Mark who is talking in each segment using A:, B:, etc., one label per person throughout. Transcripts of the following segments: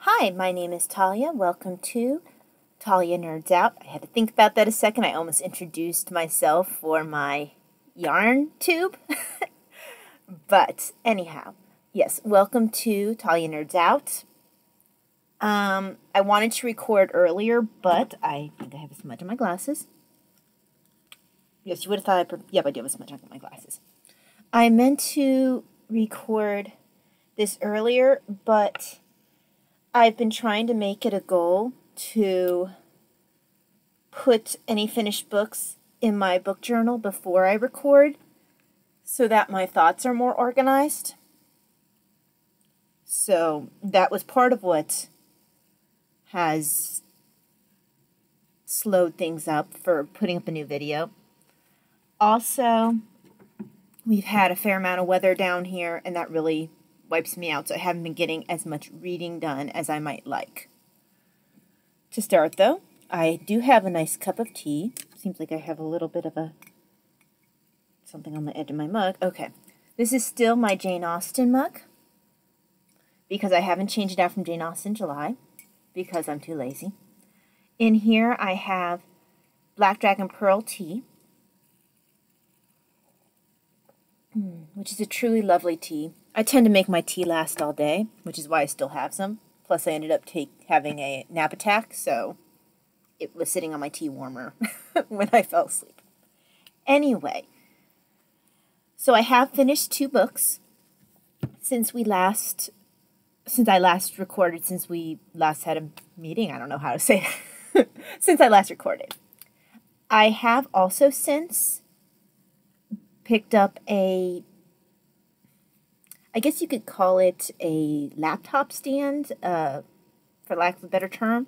A: Hi, my name is Talia. Welcome to Talia Nerds Out. I had to think about that a second. I almost introduced myself for my yarn tube. But anyhow, yes, welcome to Talia Nerds Out. I wanted to record earlier, but I think I have a smudge on my glasses. Yes, you would have thought yep, I do have a smudge on my glasses. I meant to record this earlier, but I've been trying to make it a goal to put any finished books in my book journal before I record so that my thoughts are more organized. So that was part of what has slowed things up for putting up a new video. Also, we've had a fair amount of weather down here, and that really wipes me out, so I haven't been getting as much reading done as I might like. To start, though, I do have a nice cup of tea. Seems like I have a little bit of something on the edge of my mug. Okay, this is still my Jane Austen mug, because I haven't changed it out from Jane Austen July, because I'm too lazy. In here, I have Black Dragon Pearl tea, which is a truly lovely tea. I tend to make my tea last all day, which is why I still have some. Plus, I ended up having a nap attack, so it was sitting on my tea warmer when I fell asleep. Anyway, so I have finished 2 books since I last recorded, since we last had a meeting. I don't know how to say that. Since I last recorded. I have also since picked up I guess you could call it a laptop stand, for lack of a better term.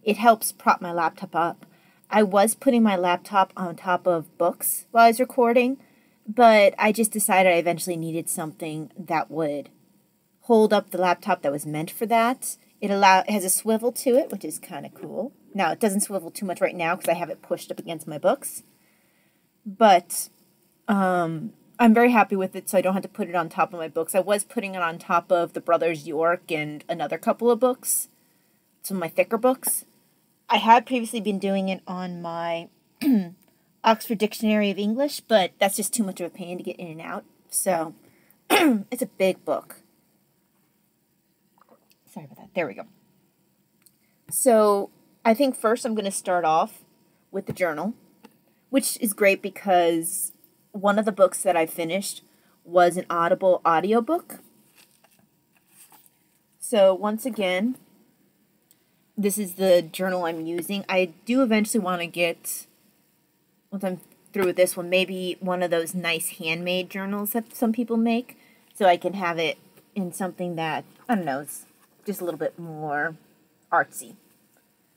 A: It helps prop my laptop up. I was putting my laptop on top of books while I was recording, but I just decided I eventually needed something that would hold up the laptop that was meant for that. It has a swivel to it, which is kind of cool. Now, it doesn't swivel too much right now because I have it pushed up against my books. But I'm very happy with it, so I don't have to put it on top of my books. I was putting it on top of the Brothers York and another couple of books, some of my thicker books. I had previously been doing it on my Oxford Dictionary of English, but that's just too much of a pain to get in and out. So it's a big book. Sorry about that. There we go. So I think first I'm going to start off with the journal, which is great because one of the books that I finished was an Audible audiobook. So once again, this is the journal I'm using. I do eventually want to get, once I'm through with this one, maybe one of those nice handmade journals that some people make, so I can have it in something that, I don't know, is just a little bit more artsy,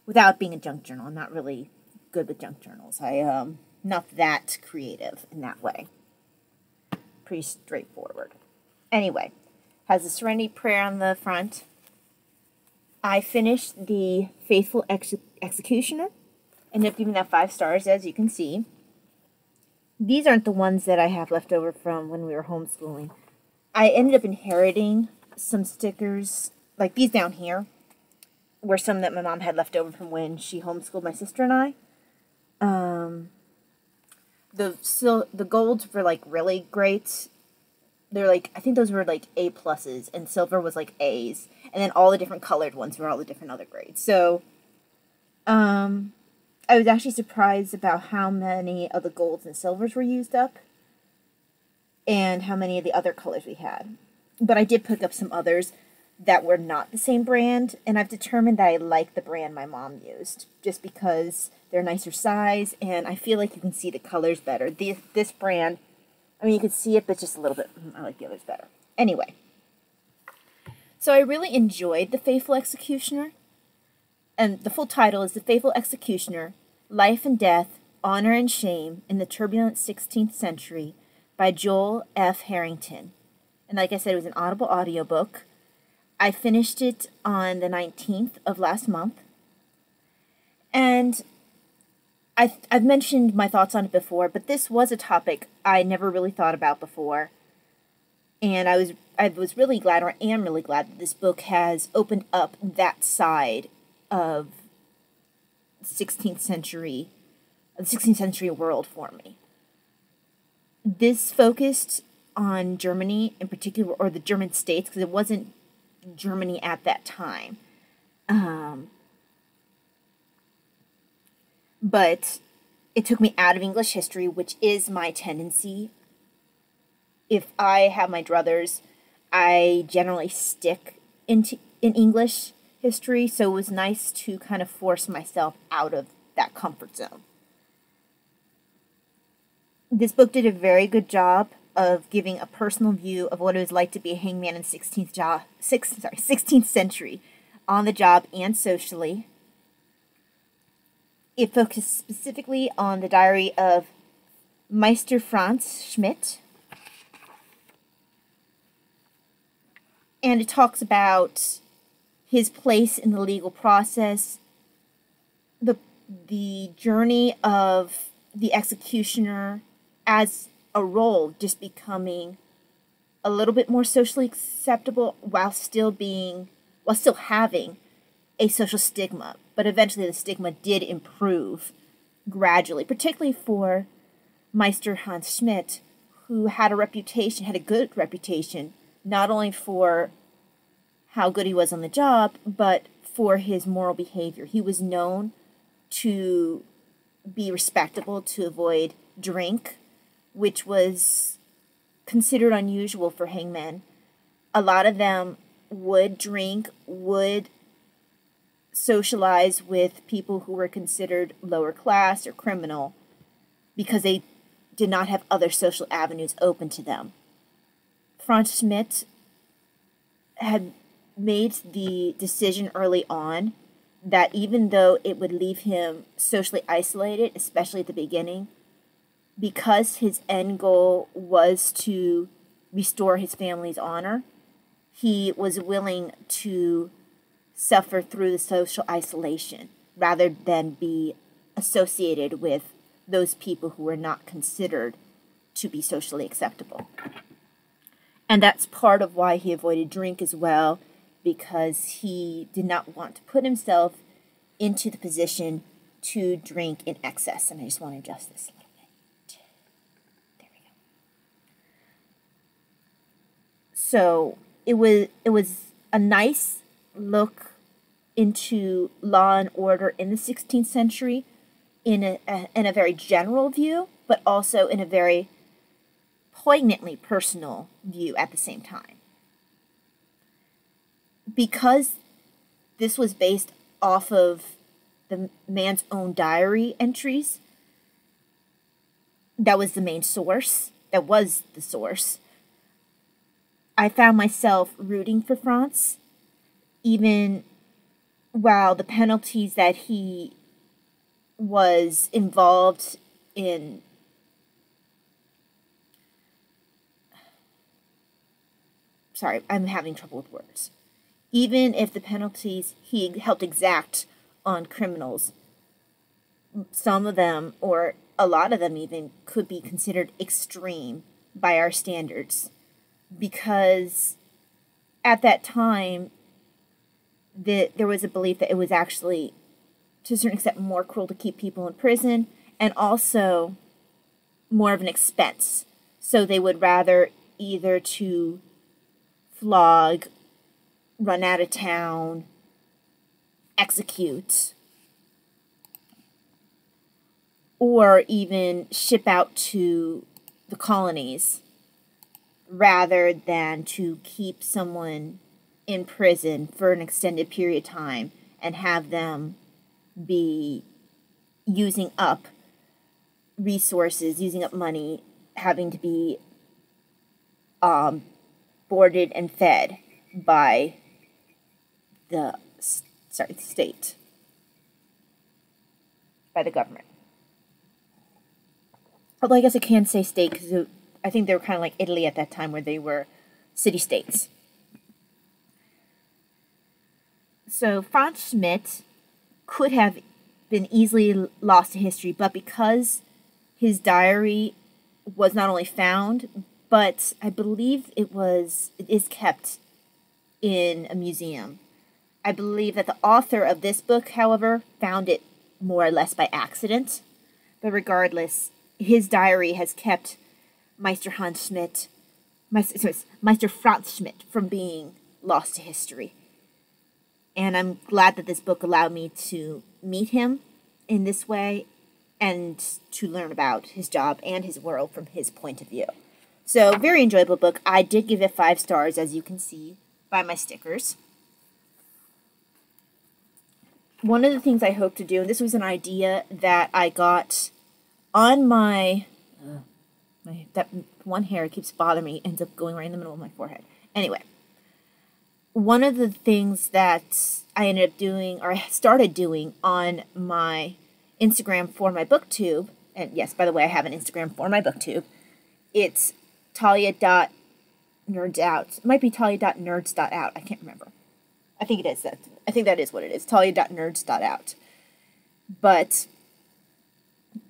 A: without being a junk journal. I'm not really good with junk journals. Not that creative in that way. Pretty straightforward. Anyway, has a Serenity Prayer on the front. I finished the Faithful Executioner. Ended up giving that 5 stars, as you can see. These aren't the ones that I have left over from when we were homeschooling. I ended up inheriting some stickers, like these down here, were some that my mom had left over from when she homeschooled my sister and I. The golds were like really great. They're like, I think those were like A pluses, and silver was like A's, and then all the different colored ones were all the different other grades. So, I was actually surprised about how many of the golds and silvers were used up, and how many of the other colors we had. But I did pick up some others that were not the same brand, and I've determined that I like the brand my mom used, just because they're nicer size, and I feel like you can see the colors better. This brand, I mean, you can see it, but just a little bit, I like the others better. Anyway, so I really enjoyed The Faithful Executioner, and the full title is The Faithful Executioner, Life and Death, Honor and Shame in the Turbulent 16th Century by Joel F. Harrington. And like I said, it was an Audible audiobook. I finished it on the 19th of last month. And I've mentioned my thoughts on it before, but this was a topic I never really thought about before. And I was I was really glad, or am really glad, that this book has opened up that side of the 16th century world for me. This focused on Germany in particular, or the German states, because it wasn't Germany at that time. But it took me out of English history, which is my tendency. If I have my druthers, I generally stick in English history, so it was nice to kind of force myself out of that comfort zone. This book did a very good job of giving a personal view of what it was like to be a hangman in 16th century, on the job and socially. It focused specifically on the diary of Meister Franz Schmidt. And it talks about his place in the legal process, the journey of the executioner as a role just becoming a little bit more socially acceptable while still having a social stigma. But eventually the stigma did improve gradually, particularly for Meister Hans Schmidt, who had a good reputation, not only for how good he was on the job, but for his moral behavior. He was known to be respectable, to avoid drink, which was considered unusual for hangmen. A lot of them would drink, would socialize with people who were considered lower class or criminal because they did not have other social avenues open to them. Franz Schmidt had made the decision early on that even though it would leave him socially isolated, especially at the beginning, because his end goal was to restore his family's honor, he was willing to suffer through the social isolation rather than be associated with those people who were not considered to be socially acceptable. And that's part of why he avoided drink as well, because he did not want to put himself into the position to drink in excess. And I just want to adjust this a little bit. There we go. So it was a nice look into law and order in the 16th century in a very general view, but also in a very poignantly personal view at the same time. Because this was based off of the man's own diary entries, that was the main source, that was the source, I found myself rooting for Franz, even while the penalties that he was involved in sorry, I'm having trouble with words. Even if the penalties he helped exact on criminals, some of them, or a lot of them even, could be considered extreme by our standards. Because at that time, there was a belief that it was actually, to a certain extent, more cruel to keep people in prison, and also more of an expense. So they would rather either to flog, run out of town, execute, or even ship out to the colonies, rather than to keep someone in prison for an extended period of time and have them be using up resources, using up money, having to be boarded and fed by the state, by the government. Although I guess I can say state because I think they were kind of like Italy at that time, where they were city-states. So Franz Schmidt could have been easily lost to history, but because his diary was not only found, but I believe it is kept in a museum. I believe that the author of this book, however, found it more or less by accident. But regardless, his diary has kept Meister Franz Schmidt from being lost to history. And I'm glad that this book allowed me to meet him in this way and to learn about his job and his world from his point of view. So, very enjoyable book. I did give it 5 stars, as you can see by my stickers. One of the things I hope to do, and this was an idea that I got on my that one hair keeps bothering me, ends up going right in the middle of my forehead. Anyway, one of the things that I ended up doing, or I started doing on my Instagram for my booktube, and yes, by the way, I have an Instagram for my booktube. It's talia.nerdsout. It might be talia.nerds.out. I can't remember. I think it is. I think that is what it is. talia.nerds.out. But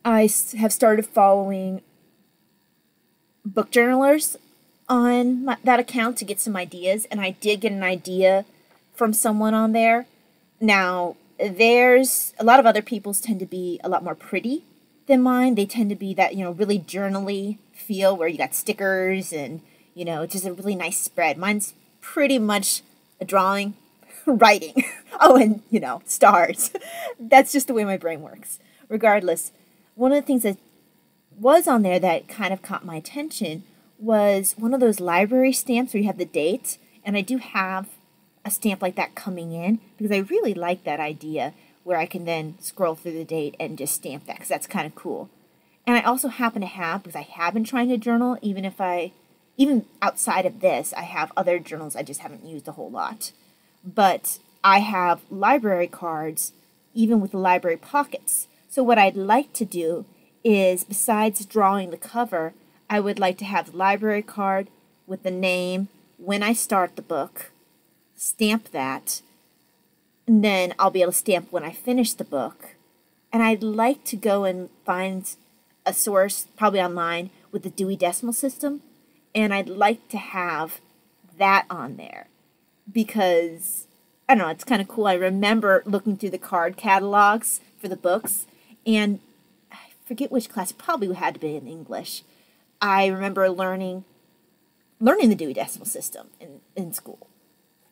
A: I have started following book journalers on that account to get some ideas, and I did get an idea from someone on there. Now, there's a lot of other people's tend to be a lot more pretty than mine. They tend to be that, really journal-y feel where you got stickers and, just a really nice spread. Mine's pretty much a drawing, writing. Oh, and, stars. That's just the way my brain works. Regardless, one of the things that was on there that kind of caught my attention was one of those library stamps where you have the date, and I do have a stamp like that coming in because I really like that idea where I can then scroll through the date and just stamp that because that's kind of cool. And I also happen to have, because I have been trying to journal, even outside of this, I have other journals I just haven't used a whole lot. But I have library cards, even with the library pockets. So what I'd like to do is, besides drawing the cover, I would like to have the library card with the name, when I start the book, stamp that, and then I'll be able to stamp when I finish the book. And I'd like to go and find a source, probably online, with the Dewey Decimal System, and I'd like to have that on there because, I don't know, it's kind of cool. I remember looking through the card catalogs for the books, and I forget which class, probably had to be in English. I remember learning the Dewey Decimal System in school,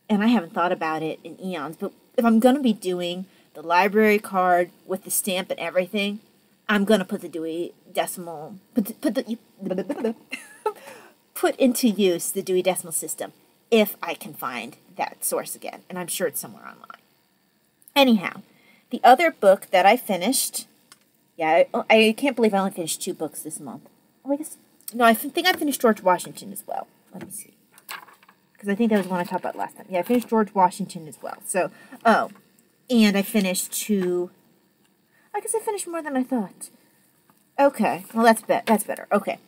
A: and I haven't thought about it in eons, but if I'm going to be doing the library card with the stamp and everything, I'm going to put the Dewey Decimal, put into use the Dewey Decimal System if I can find that source again, and I'm sure it's somewhere online. Anyhow, the other book that I finished, I can't believe I only finished 2 books this month. Oh, I think I finished George Washington as well. Let me see. Because I think that was one I talked about last time. Yeah, I finished George Washington as well. So, and I finished 2. I guess I finished more than I thought. Okay, well that's better. Okay.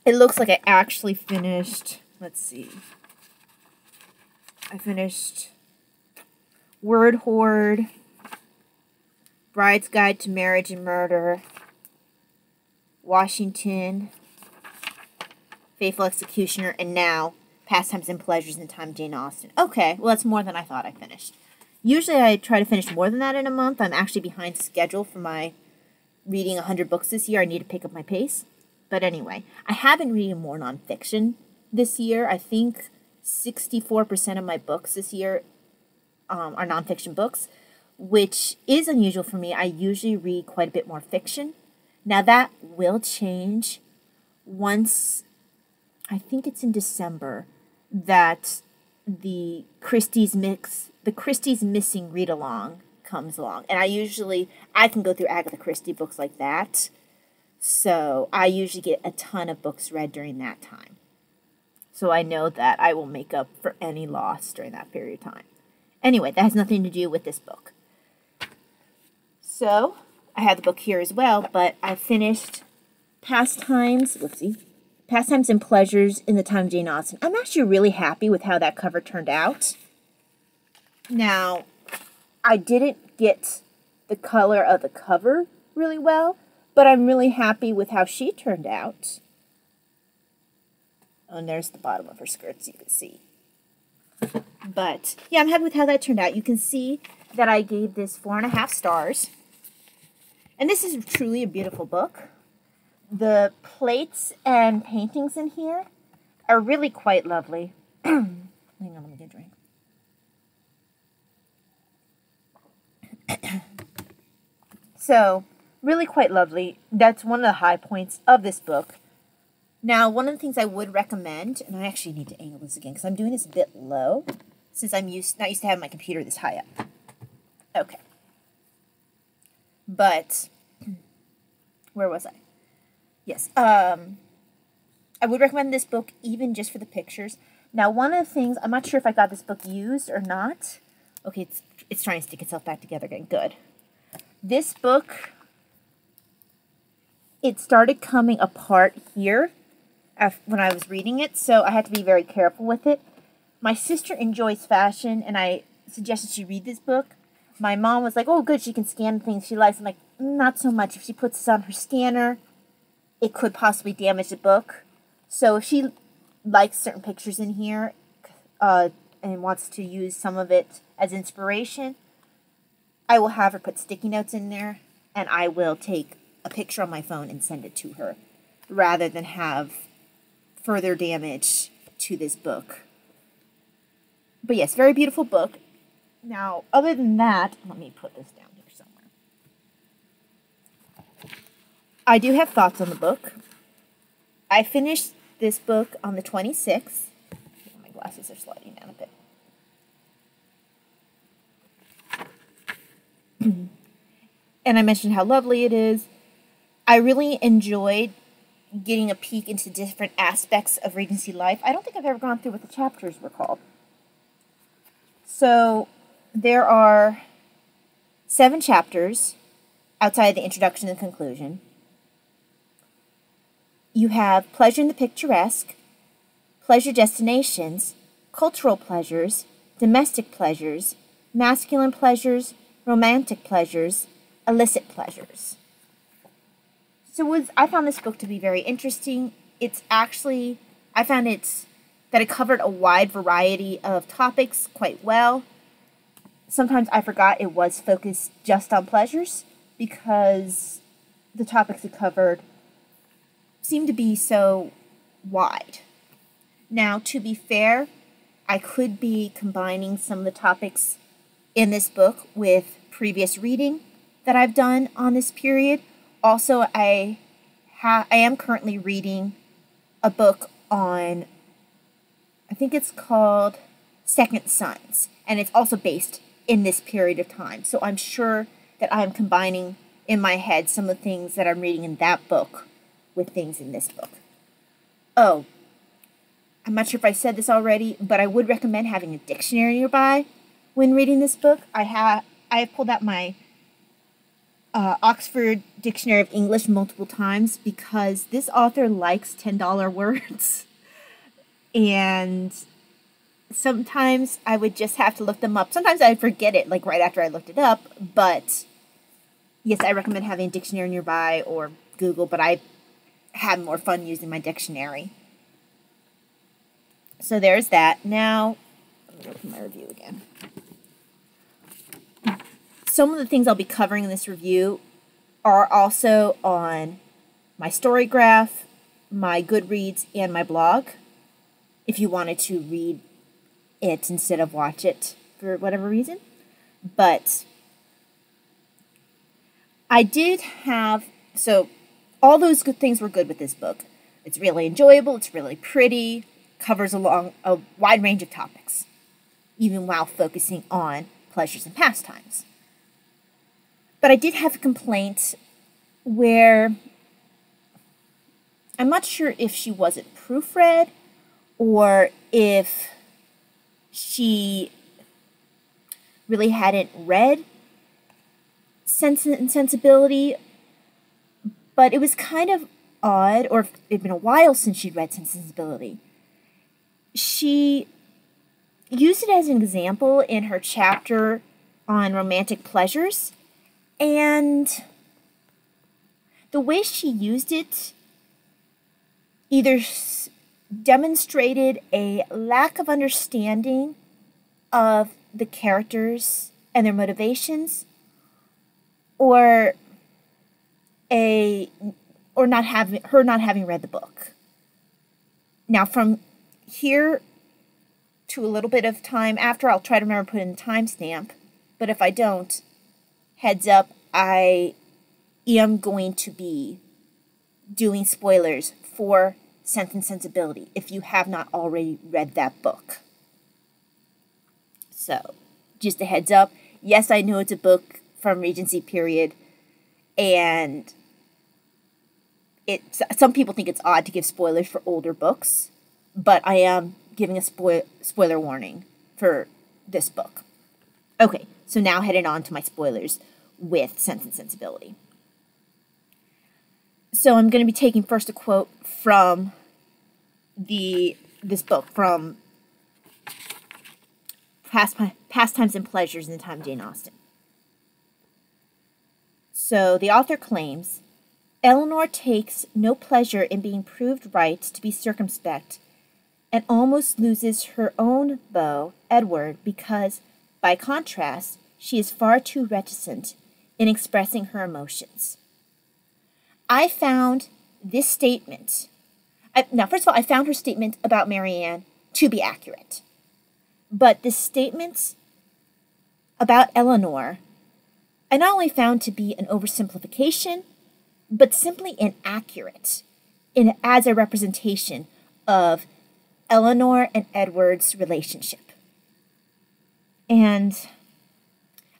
A: It looks like I actually finished, let's see. I finished Word Horde, Bride's Guide to Marriage and Murder, Washington, Faithful Executioner, and now Pastimes and Pleasures in the Time of Jane Austen. Okay, well that's more than I thought I finished. Usually I try to finish more than that in a month. I'm actually behind schedule for my reading 100 books this year. I need to pick up my pace. But anyway, I have been reading more nonfiction this year. I think 64% of my books this year are nonfiction books, which is unusual for me. I usually read quite a bit more fiction. Now that will change once, I think it's in December, that the Christie's Missing read-along comes along. And I can go through Agatha Christie books like that. So I usually get a ton of books read during that time. So I know that I will make up for any loss during that period of time. Anyway, that has nothing to do with this book. So I have the book here as well, but I finished Pastimes and Pleasures in the Time of Jane Austen. I'm actually really happy with how that cover turned out. Now, I didn't get the color of the cover really well, but I'm really happy with how she turned out. Oh, and there's the bottom of her skirt, so you can see. But, yeah, I'm happy with how that turned out. You can see that I gave this 4.5 stars. And this is truly a beautiful book. The plates and paintings in here are really quite lovely. Hang on, let me get a drink. So, really quite lovely. That's one of the high points of this book. Now, one of the things I would recommend, and I actually need to angle this again because I'm doing this a bit low since I'm not used to having my computer this high up. Okay. But, where was I? Yes. I would recommend this book even just for the pictures. Now, one of the things, I'm not sure if I got this book used or not. Okay, it's trying to stick itself back together again. Good. This book, it started coming apart here when I was reading it, so I had to be very careful with it. My sister enjoys fashion, and I suggested she read this book. My mom was like, oh, good, she can scan things she likes. I'm like, not so much. If she puts this on her scanner, it could possibly damage the book. So if she likes certain pictures in here and wants to use some of it as inspiration, I will have her put sticky notes in there, and I will take a picture on my phone and send it to her, rather than have further damage to this book. But yes, very beautiful book. Now, other than that, let me put this down here somewhere. I do have thoughts on the book. I finished this book on the 26th. My glasses are sliding down a bit. And I mentioned how lovely it is. I really enjoyed getting a peek into different aspects of Regency life. I don't think I've ever gone through what the chapters were called. So, there are 7 chapters outside the introduction and conclusion. You have pleasure in the picturesque, pleasure destinations, cultural pleasures, domestic pleasures, masculine pleasures, romantic pleasures, illicit pleasures. So I found this book to be very interesting. It's actually, I found that it covered a wide variety of topics quite well. Sometimes I forgot it was focused just on pleasures because the topics it covered seemed to be so wide. Now, to be fair, I could be combining some of the topics in this book with previous reading that I've done on this period. Also, I am currently reading a book on, I think it's called Second Sons, and it's also based in this period of time. So I'm sure that I'm combining in my head some of the things that I'm reading in that book with things in this book. Oh, I'm not sure if I said this already, but I would recommend having a dictionary nearby when reading this book. I have pulled out my Oxford Dictionary of English multiple times because this author likes $10 words. And sometimes I would just have to look them up. Sometimes I'd forget it, like right after I looked it up. But yes, I recommend having a dictionary nearby or Google, but I have more fun using my dictionary. So there's that. Now, let me go to my review again. Some of the things I'll be covering in this review are also on my story graph, my Goodreads, and my blog, if you wanted to read it instead of watch it for whatever reason. But I did have, so all those good things were good with this book. It's really enjoyable, it's really pretty, covers along a wide range of topics, even while focusing on pleasures and pastimes. But I did have a complaint where I'm not sure if she wasn't proofread or if she really hadn't read Sense and Sensibility, but it was kind of odd, or it'd been a while since she'd read Sense and Sensibility. She used it as an example in her chapter on romantic pleasures, and the way she used it either demonstrated a lack of understanding of the characters and their motivations, or not having read the book. Now, from here to a little bit of time after, I'll try to remember to put in the timestamp, but if I don't, heads up, I am going to be doing spoilers for Sense and Sensibility if you have not already read that book. So, just a heads up. Yes, I know it's a book from Regency period, and some people think it's odd to give spoilers for older books, but I am giving a spoiler warning for this book. Okay, so now headed on to my spoilers with Sense and Sensibility. So I'm going to be taking first a quote from this book, from Pastimes and Pleasures in the Time of Jane Austen. So the author claims, Eleanor takes no pleasure in being proved right to be circumspect, and almost loses her own beau, Edward, because, by contrast, she is far too reticent in expressing her emotions. I found this statement, now first of all, I found her statement about Mariana to be accurate. But this statement about Eleanor, I not only found to be an oversimplification, but simply inaccurate as a representation of Eleanor and Edward's relationship. And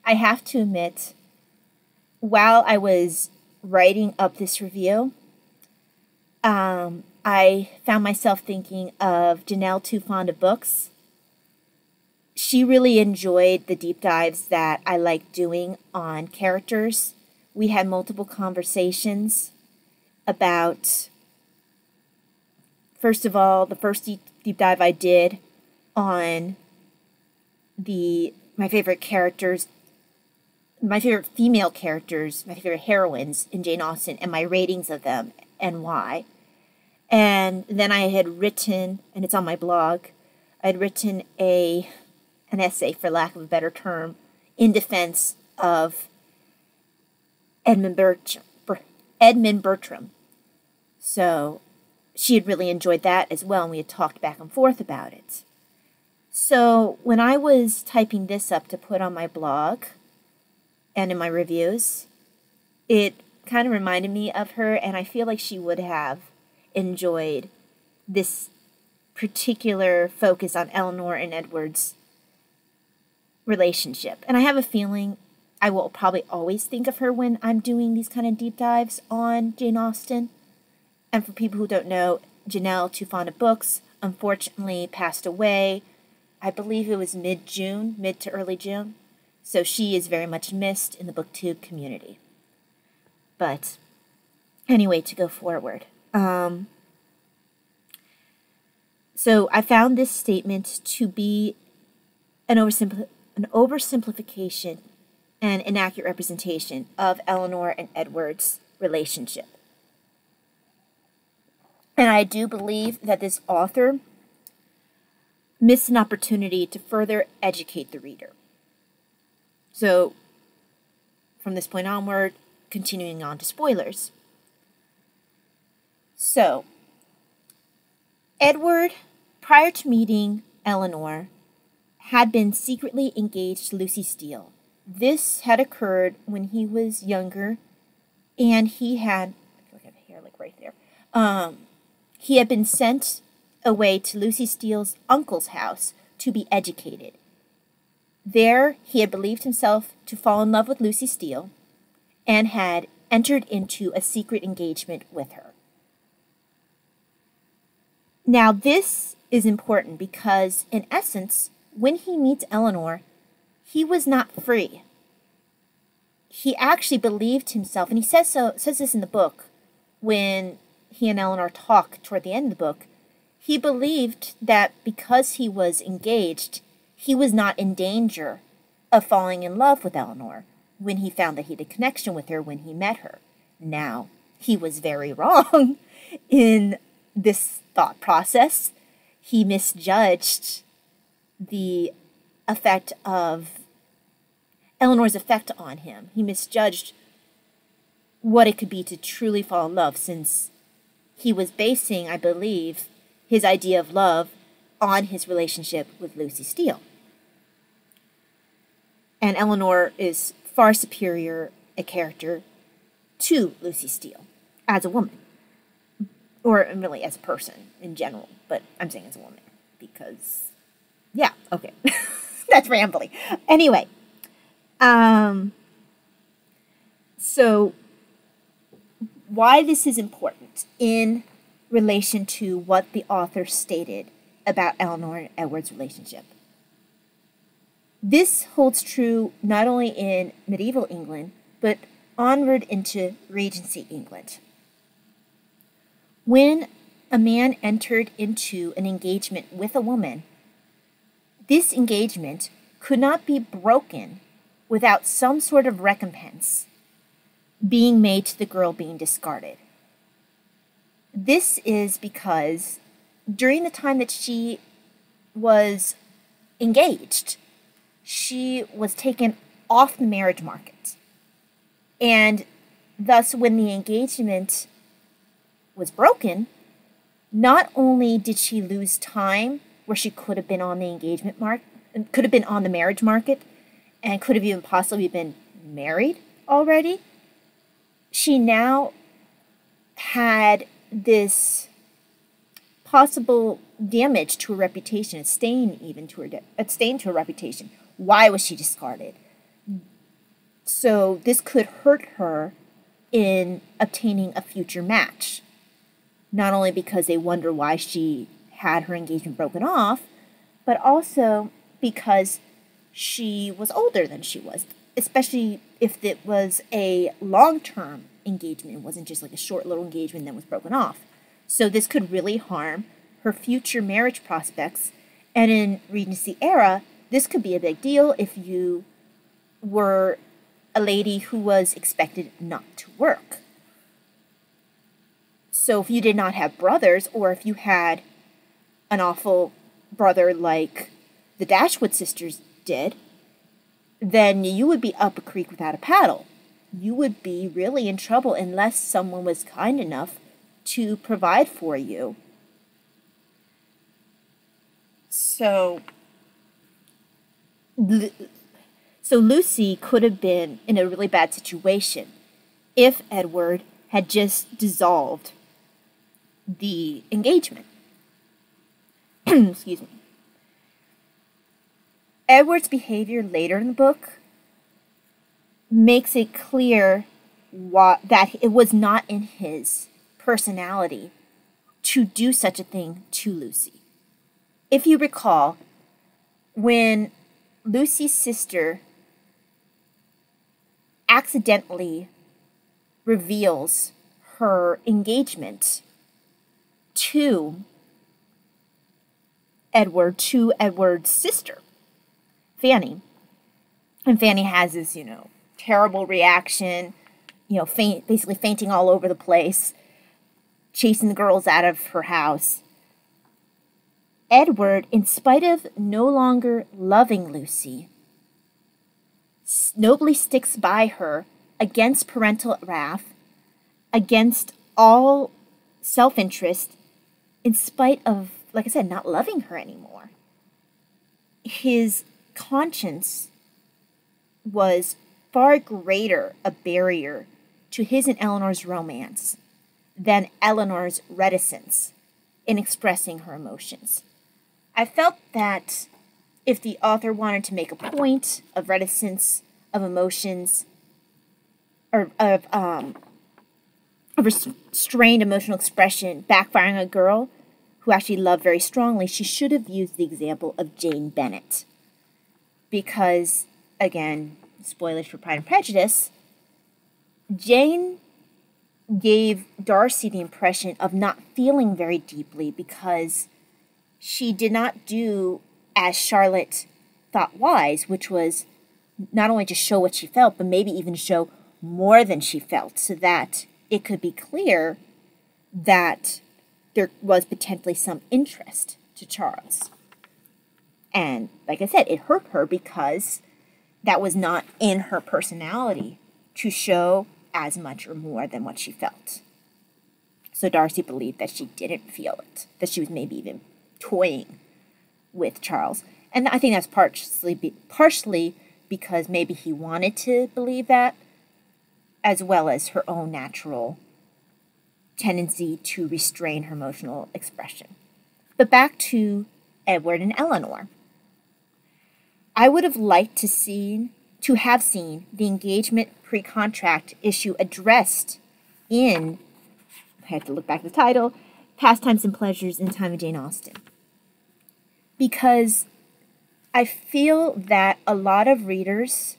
A: I have to admit, while I was writing up this review, I found myself thinking of Janelle Too Fond of Books. She really enjoyed the deep dives that I like doing on characters. We had multiple conversations about, first of all, the first deep dive I did on my favorite characters, my favorite female characters, my favorite heroines in Jane Austen, and my ratings of them and why. And then I had written, and it's on my blog, I had written an essay, for lack of a better term, in defense of Edmund Bertram. So she had really enjoyed that as well, and we had talked back and forth about it. So when I was typing this up to put on my blog and in my reviews, it kind of reminded me of her, and I feel like she would have enjoyed this particular focus on Eleanor and Edward's relationship. And I have a feeling I will probably always think of her when I'm doing these kind of deep dives on Jane Austen. And for people who don't know, Janelle Too Fond of Books unfortunately passed away. I believe it was mid to early June. So she is very much missed in the booktube community. But anyway, to go forward. So I found this statement to be an oversimplification and inaccurate representation of Eleanor and Edward's relationship. And I do believe that this author missed an opportunity to further educate the reader. So, from this point onward, continuing on to spoilers. So, Edward, prior to meeting Eleanor, had been secretly engaged to Lucy Steele. This had occurred when he was younger, and he had, I feel like I have hair like right there. He had been sent away to Lucy Steele's uncle's house to be educated. There, he had believed himself to fall in love with Lucy Steele and had entered into a secret engagement with her. Now, this is important because, in essence, when he meets Eleanor, he was not free. He actually believed himself, and he says this in the book, when he and Eleanor talk toward the end of the book, he believed that because he was engaged, he was not in danger of falling in love with Eleanor when he found that he had a connection with her when he met her. Now, he was very wrong in this thought process. He misjudged the effect of Eleanor's effect on him. He misjudged what it could be to truly fall in love, since he was basing, I believe, his idea of love on his relationship with Lucy Steele. And Eleanor is far superior a character to Lucy Steele as a woman, or really as a person in general, but I'm saying as a woman because, yeah, okay, that's rambling. Anyway, so why this is important in relation to what the author stated about Eleanor and Edward's relationship. This holds true not only in medieval England, but onward into Regency England. When a man entered into an engagement with a woman, this engagement could not be broken without some sort of recompense being made to the girl being discarded. This is because during the time that she was engaged, she was taken off the marriage market. And thus, when the engagement was broken, not only did she lose time where she could have been on the engagement market, could have been on the marriage market, and could have even possibly been married already, she now had this possible damage to her reputation, a stain to her reputation. Why was she discarded? So this could hurt her in obtaining a future match. Not only because they wonder why she had her engagement broken off, but also because she was older than she was, especially if it was a long-term engagement. It wasn't just like a short little engagement that was broken off. So this could really harm her future marriage prospects. And in Regency era, this could be a big deal if you were a lady who was expected not to work. So if you did not have brothers, or if you had an awful brother like the Dashwood sisters did, then you would be up a creek without a paddle. You would be really in trouble unless someone was kind enough to provide for you. So Lucy could have been in a really bad situation if Edward had just dissolved the engagement. Excuse me. Edward's behavior later in the book makes it clear that it was not in his personality to do such a thing to Lucy. If you recall, when Lucy's sister accidentally reveals her engagement to Edward's sister, Fanny, and Fanny has this, terrible reaction, basically fainting all over the place, chasing the girls out of her house. Edward, in spite of no longer loving Lucy, nobly sticks by her against parental wrath, against all self-interest, in spite of, like I said, not loving her anymore. His conscience was far greater a barrier to his and Eleanor's romance than Eleanor's reticence in expressing her emotions. I felt that if the author wanted to make a point of reticence, of emotions, or of restrained emotional expression backfiring on a girl who actually loved very strongly, she should have used the example of Jane Bennet. Because, again, spoilers for Pride and Prejudice, Jane gave Darcy the impression of not feeling very deeply because she did not do as Charlotte thought wise, which was not only to show what she felt, but maybe even show more than she felt, so that it could be clear that there was potentially some interest to Charles. And like I said, it hurt her because that was not in her personality to show as much or more than what she felt. So Darcy believed that she didn't feel it, that she was maybe even toying with Charles. And I think that's partially because maybe he wanted to believe that, as well as her own natural tendency to restrain her emotional expression. But back to Edward and Eleanor. I would have liked to have seen the engagement pre-contract issue addressed in, I have to look back at the title, Pastimes and Pleasures in the Time of Jane Austen. Because I feel that a lot of readers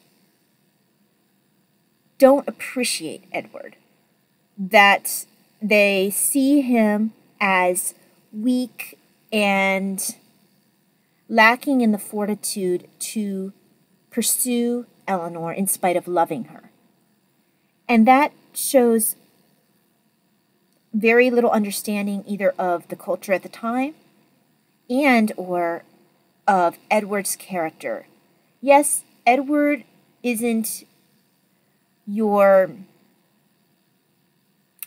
A: don't appreciate Edward. That they see him as weak and lacking in the fortitude to pursue Eleanor in spite of loving her. And that shows very little understanding either of the culture at the time and or of Edward's character. Yes, Edward isn't your...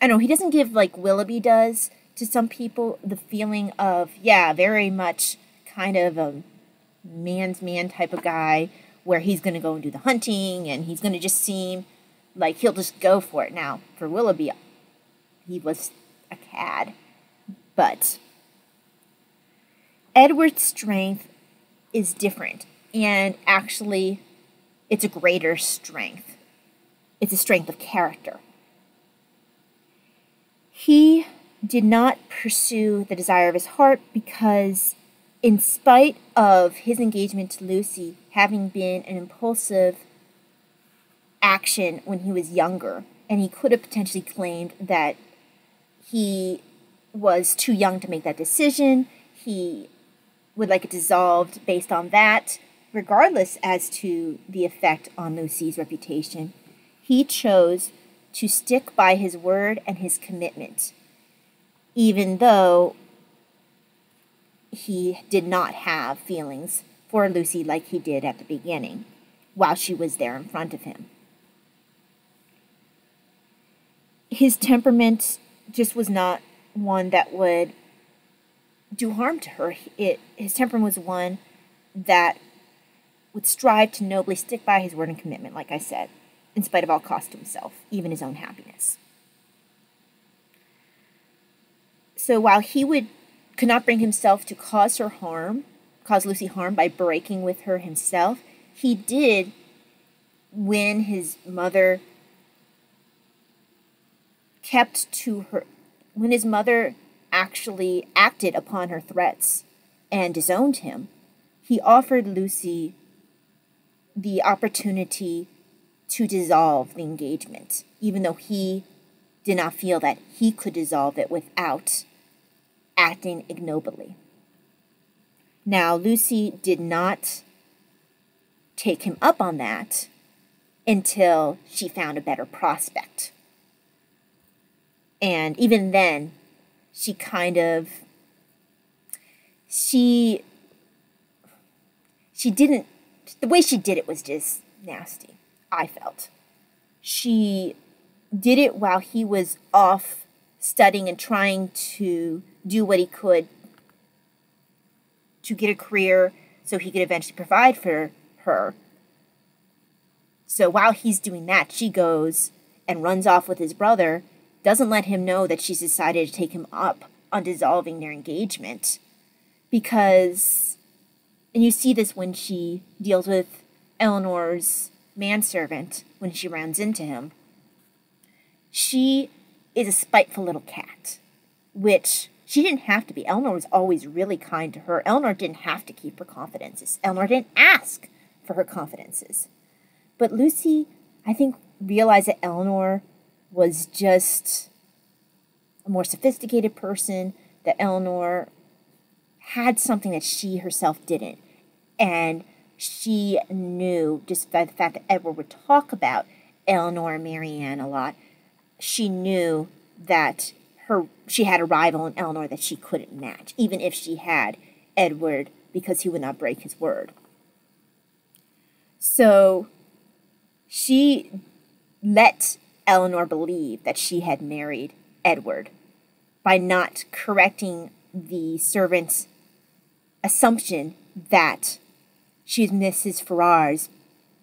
A: I don't know, he doesn't give, like Willoughby does to some people, the feeling of, yeah, very much kind of a man's man type of guy where he's going to go and do the hunting and he's going to just seem like he'll just go for it. Now, for Willoughby, he was a cad. But Edward's strength is different, and actually it's a greater strength. It's a strength of character. He did not pursue the desire of his heart because, in spite of his engagement to Lucy having been an impulsive action when he was younger, and he could have potentially claimed that he was too young to make that decision, he would like it dissolved based on that, regardless as to the effect on Lucy's reputation, he chose to stick by his word and his commitment, even though he did not have feelings for Lucy like he did at the beginning, while she was there in front of him. His temperament just was not one that would do harm to her. His temperament was one that would strive to nobly stick by his word and commitment, like I said, in spite of all cost to himself, even his own happiness. So while he could not bring himself to cause Lucy harm by breaking with her himself, he did when his mother when his mother actually acted upon her threats and disowned him, he offered Lucy the opportunity to dissolve the engagement, even though he did not feel that he could dissolve it without acting ignobly. Now, Lucy did not take him up on that until she found a better prospect. And even then, she didn't, the way she did it was just nasty, I felt. She did it while he was off studying and trying to do what he could to get a career so he could eventually provide for her. So while he's doing that, she goes and runs off with his brother, doesn't let him know that she's decided to take him up on dissolving their engagement. Because, and you see this when she deals with Eleanor's manservant, when she runs into him, she is a spiteful little cat, which she didn't have to be. Eleanor was always really kind to her. Eleanor didn't have to keep her confidences. Eleanor didn't ask for her confidences. But Lucy, I think, realized that Eleanor was just a more sophisticated person, that Eleanor had something that she herself didn't. And she knew, just by the fact that Edward would talk about Eleanor and Mariana a lot, she knew that she had a rival in Eleanor that she couldn't match, even if she had Edward, because he would not break his word. So she let Eleanor believe that she had married Edward by not correcting the servant's assumption that she was Mrs. Ferrars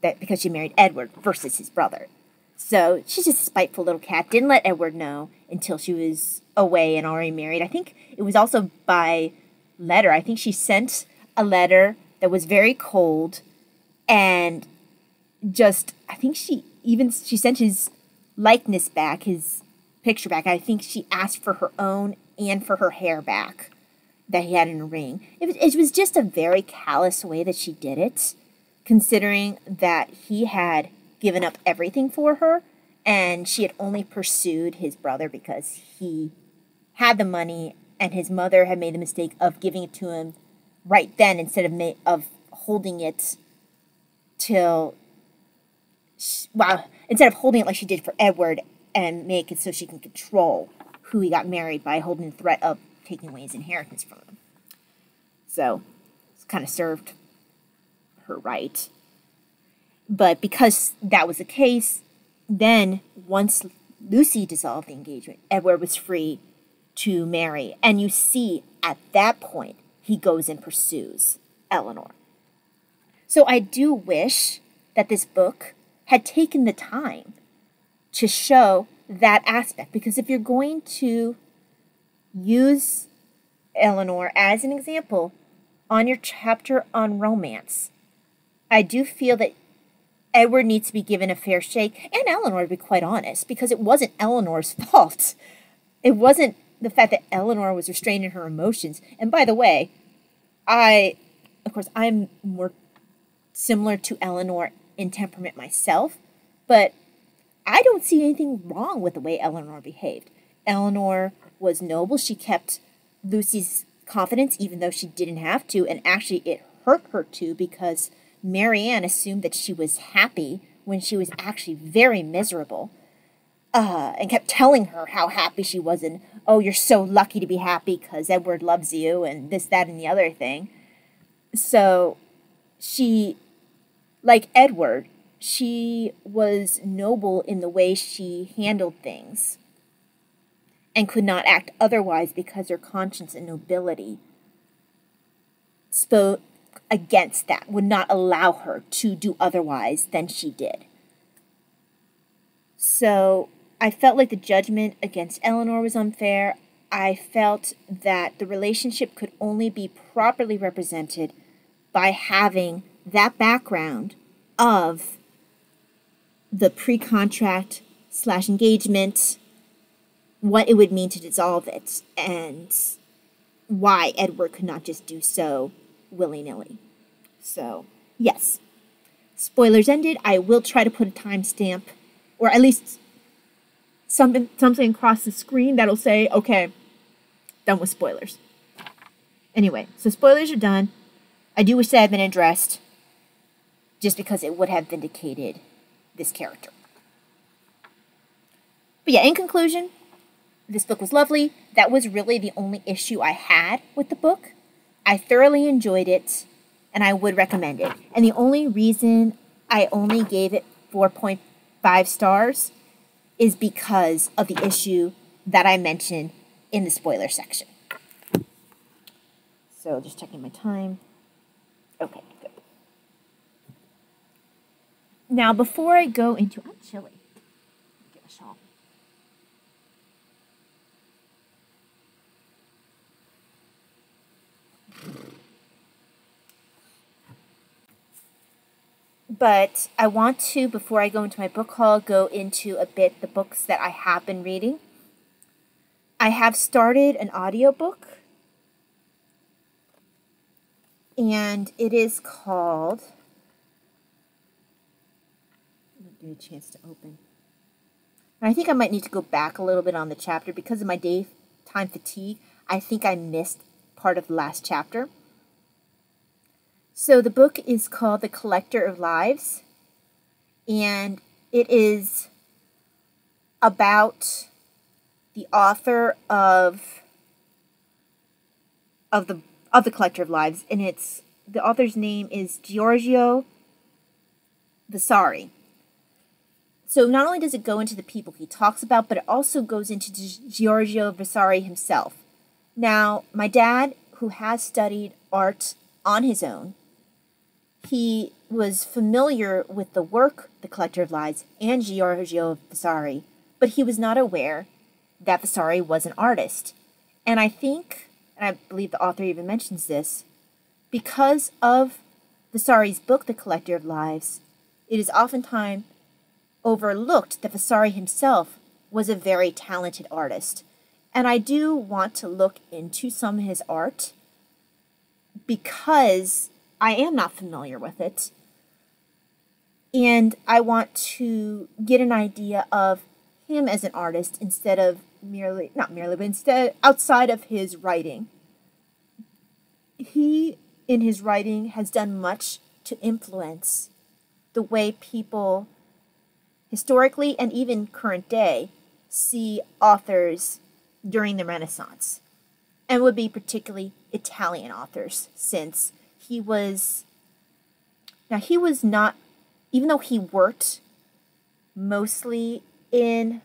A: because she married Edward versus his brother. So she's just a spiteful little cat. Didn't let Edward know until she was away and already married. I think it was also by letter. I think she sent a letter that was very cold, and I think she sent his likeness back, his picture back. I think she asked for her own and for her hair back that he had in a ring. It was just a very callous way that she did it, considering that he had given up everything for her, and she had only pursued his brother because he had the money, and his mother had made the mistake of giving it to him right then instead of holding it instead of holding it like she did for Edward and make it so she can control who he got married by holding the threat of taking away his inheritance from him. So it's kind of served her right. But because that was the case, then once Lucy dissolved the engagement, Edward was free to marry. And you see, at that point, he goes and pursues Eleanor. So I do wish that this book had taken the time to show that aspect. Because if you're going to use Eleanor as an example on your chapter on romance, I do feel that Edward needs to be given a fair shake, and Eleanor, to be quite honest, because it wasn't Eleanor's fault. It wasn't the fact that Eleanor was restrained in her emotions. And by the way, I'm more similar to Eleanor in temperament myself, but I don't see anything wrong with the way Eleanor behaved. Eleanor was noble. She kept Lucy's confidence, even though she didn't have to, and actually it hurt her too, because Mariana assumed that she was happy when she was actually very miserable, and kept telling her how happy she was, and, oh, you're so lucky to be happy because Edward loves you, and this, that, and the other thing. So she, like Edward, she was noble in the way she handled things and could not act otherwise because her conscience and nobility spoke against that, would not allow her to do otherwise than she did. So I felt like the judgment against Eleanor was unfair. I felt that the relationship could only be properly represented by having that background of the pre-contract / engagement, what it would mean to dissolve it, and why Edward could not just do so willy-nilly. So, yes. Spoilers ended. I will try to put a timestamp, or at least something across the screen that'll say, okay, done with spoilers. Anyway, so spoilers are done. I do wish they had been addressed, just because it would have vindicated this character. But yeah, in conclusion, this book was lovely. That was really the only issue I had with the book. I thoroughly enjoyed it, and I would recommend it. And the only reason I only gave it 4.5 stars is because of the issue that I mentioned in the spoiler section. So just checking my time. Okay, good. Now, before I go into... I'm chilly. Get a shawl. But I want to, before I go into my book haul, go into a bit the books that I have been reading. I have started an audiobook, and it is called... Give me a chance to open. I think I might need to go back a little bit on the chapter because of my daytime fatigue. I think I missed part of the last chapter. So the book is called The Collector of Lives, and it is about the author of the Collector of Lives, and the author's name is Giorgio Vasari. So not only does it go into the people he talks about, but it also goes into Giorgio Vasari himself. Now, my dad, who has studied art on his own, he was familiar with the work, The Collector of Lies, and Giorgio Vasari, but he was not aware that Vasari was an artist. And I think, and I believe the author even mentions this, because of Vasari's book, The Collector of Lives, it is oftentimes overlooked that Vasari himself was a very talented artist. And I do want to look into some of his art because I am not familiar with it. And I want to get an idea of him as an artist instead of instead outside of his writing. He, in his writing, has done much to influence the way people historically and even current day see authors during the Renaissance, and would be particularly Italian authors, since he was not, even though he worked mostly in,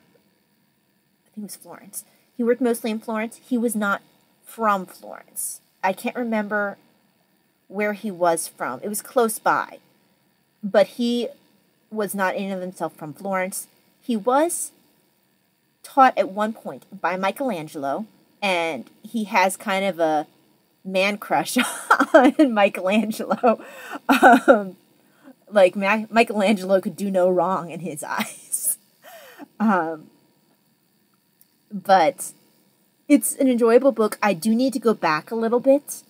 A: I think it was Florence, he worked mostly in Florence, he was not from Florence. I can't remember where he was from. It was close by, but he was not in and of himself from Florence. He was taught at one point by Michelangelo, and he has kind of a man crush on Michelangelo. Michelangelo could do no wrong in his eyes. But it's an enjoyable book. I do need to go back a little bit.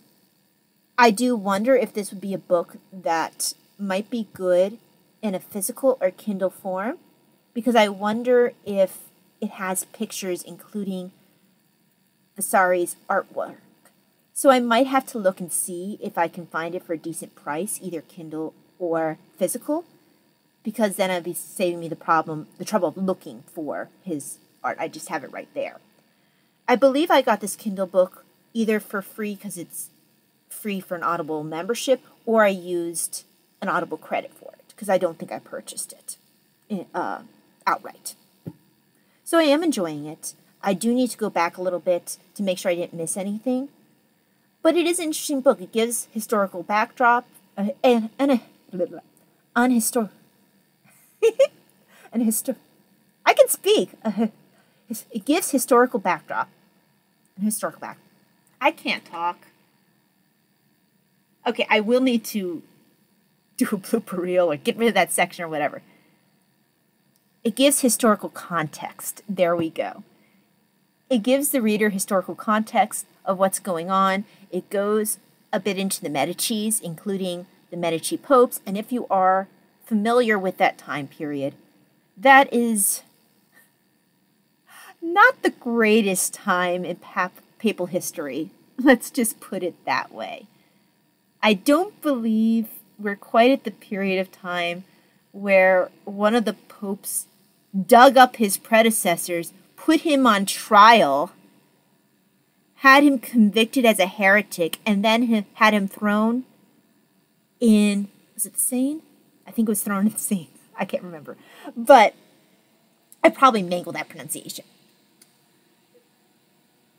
A: I do wonder if this would be a book that might be good in a physical or Kindle form, because I wonder if it has pictures including Vasari's artwork. So I might have to look and see if I can find it for a decent price, either Kindle or physical, because then I'd be saving me the trouble of looking for his art. I just have it right there. I believe I got this Kindle book either for free because it's free for an Audible membership, or I used an Audible credit for it, because I don't think I purchased it outright. So I am enjoying it. I do need to go back a little bit to make sure I didn't miss anything. But it is an interesting book. It gives historical backdrop I can speak. It gives historical backdrop. I can't talk. Okay, I will need to do a blooper reel or get rid of that section or whatever. It gives historical context. There we go. It gives the reader historical context of what's going on. It goes a bit into the Medicis, including the Medici popes. And if you are familiar with that time period, that is not the greatest time in papal history. Let's just put it that way. I don't believe we're quite at the period of time where one of the popes dug up his predecessors, put him on trial, had him convicted as a heretic, and then had him thrown in, was it the Seine? I think it was thrown in the Seine. I can't remember. But I probably mangled that pronunciation.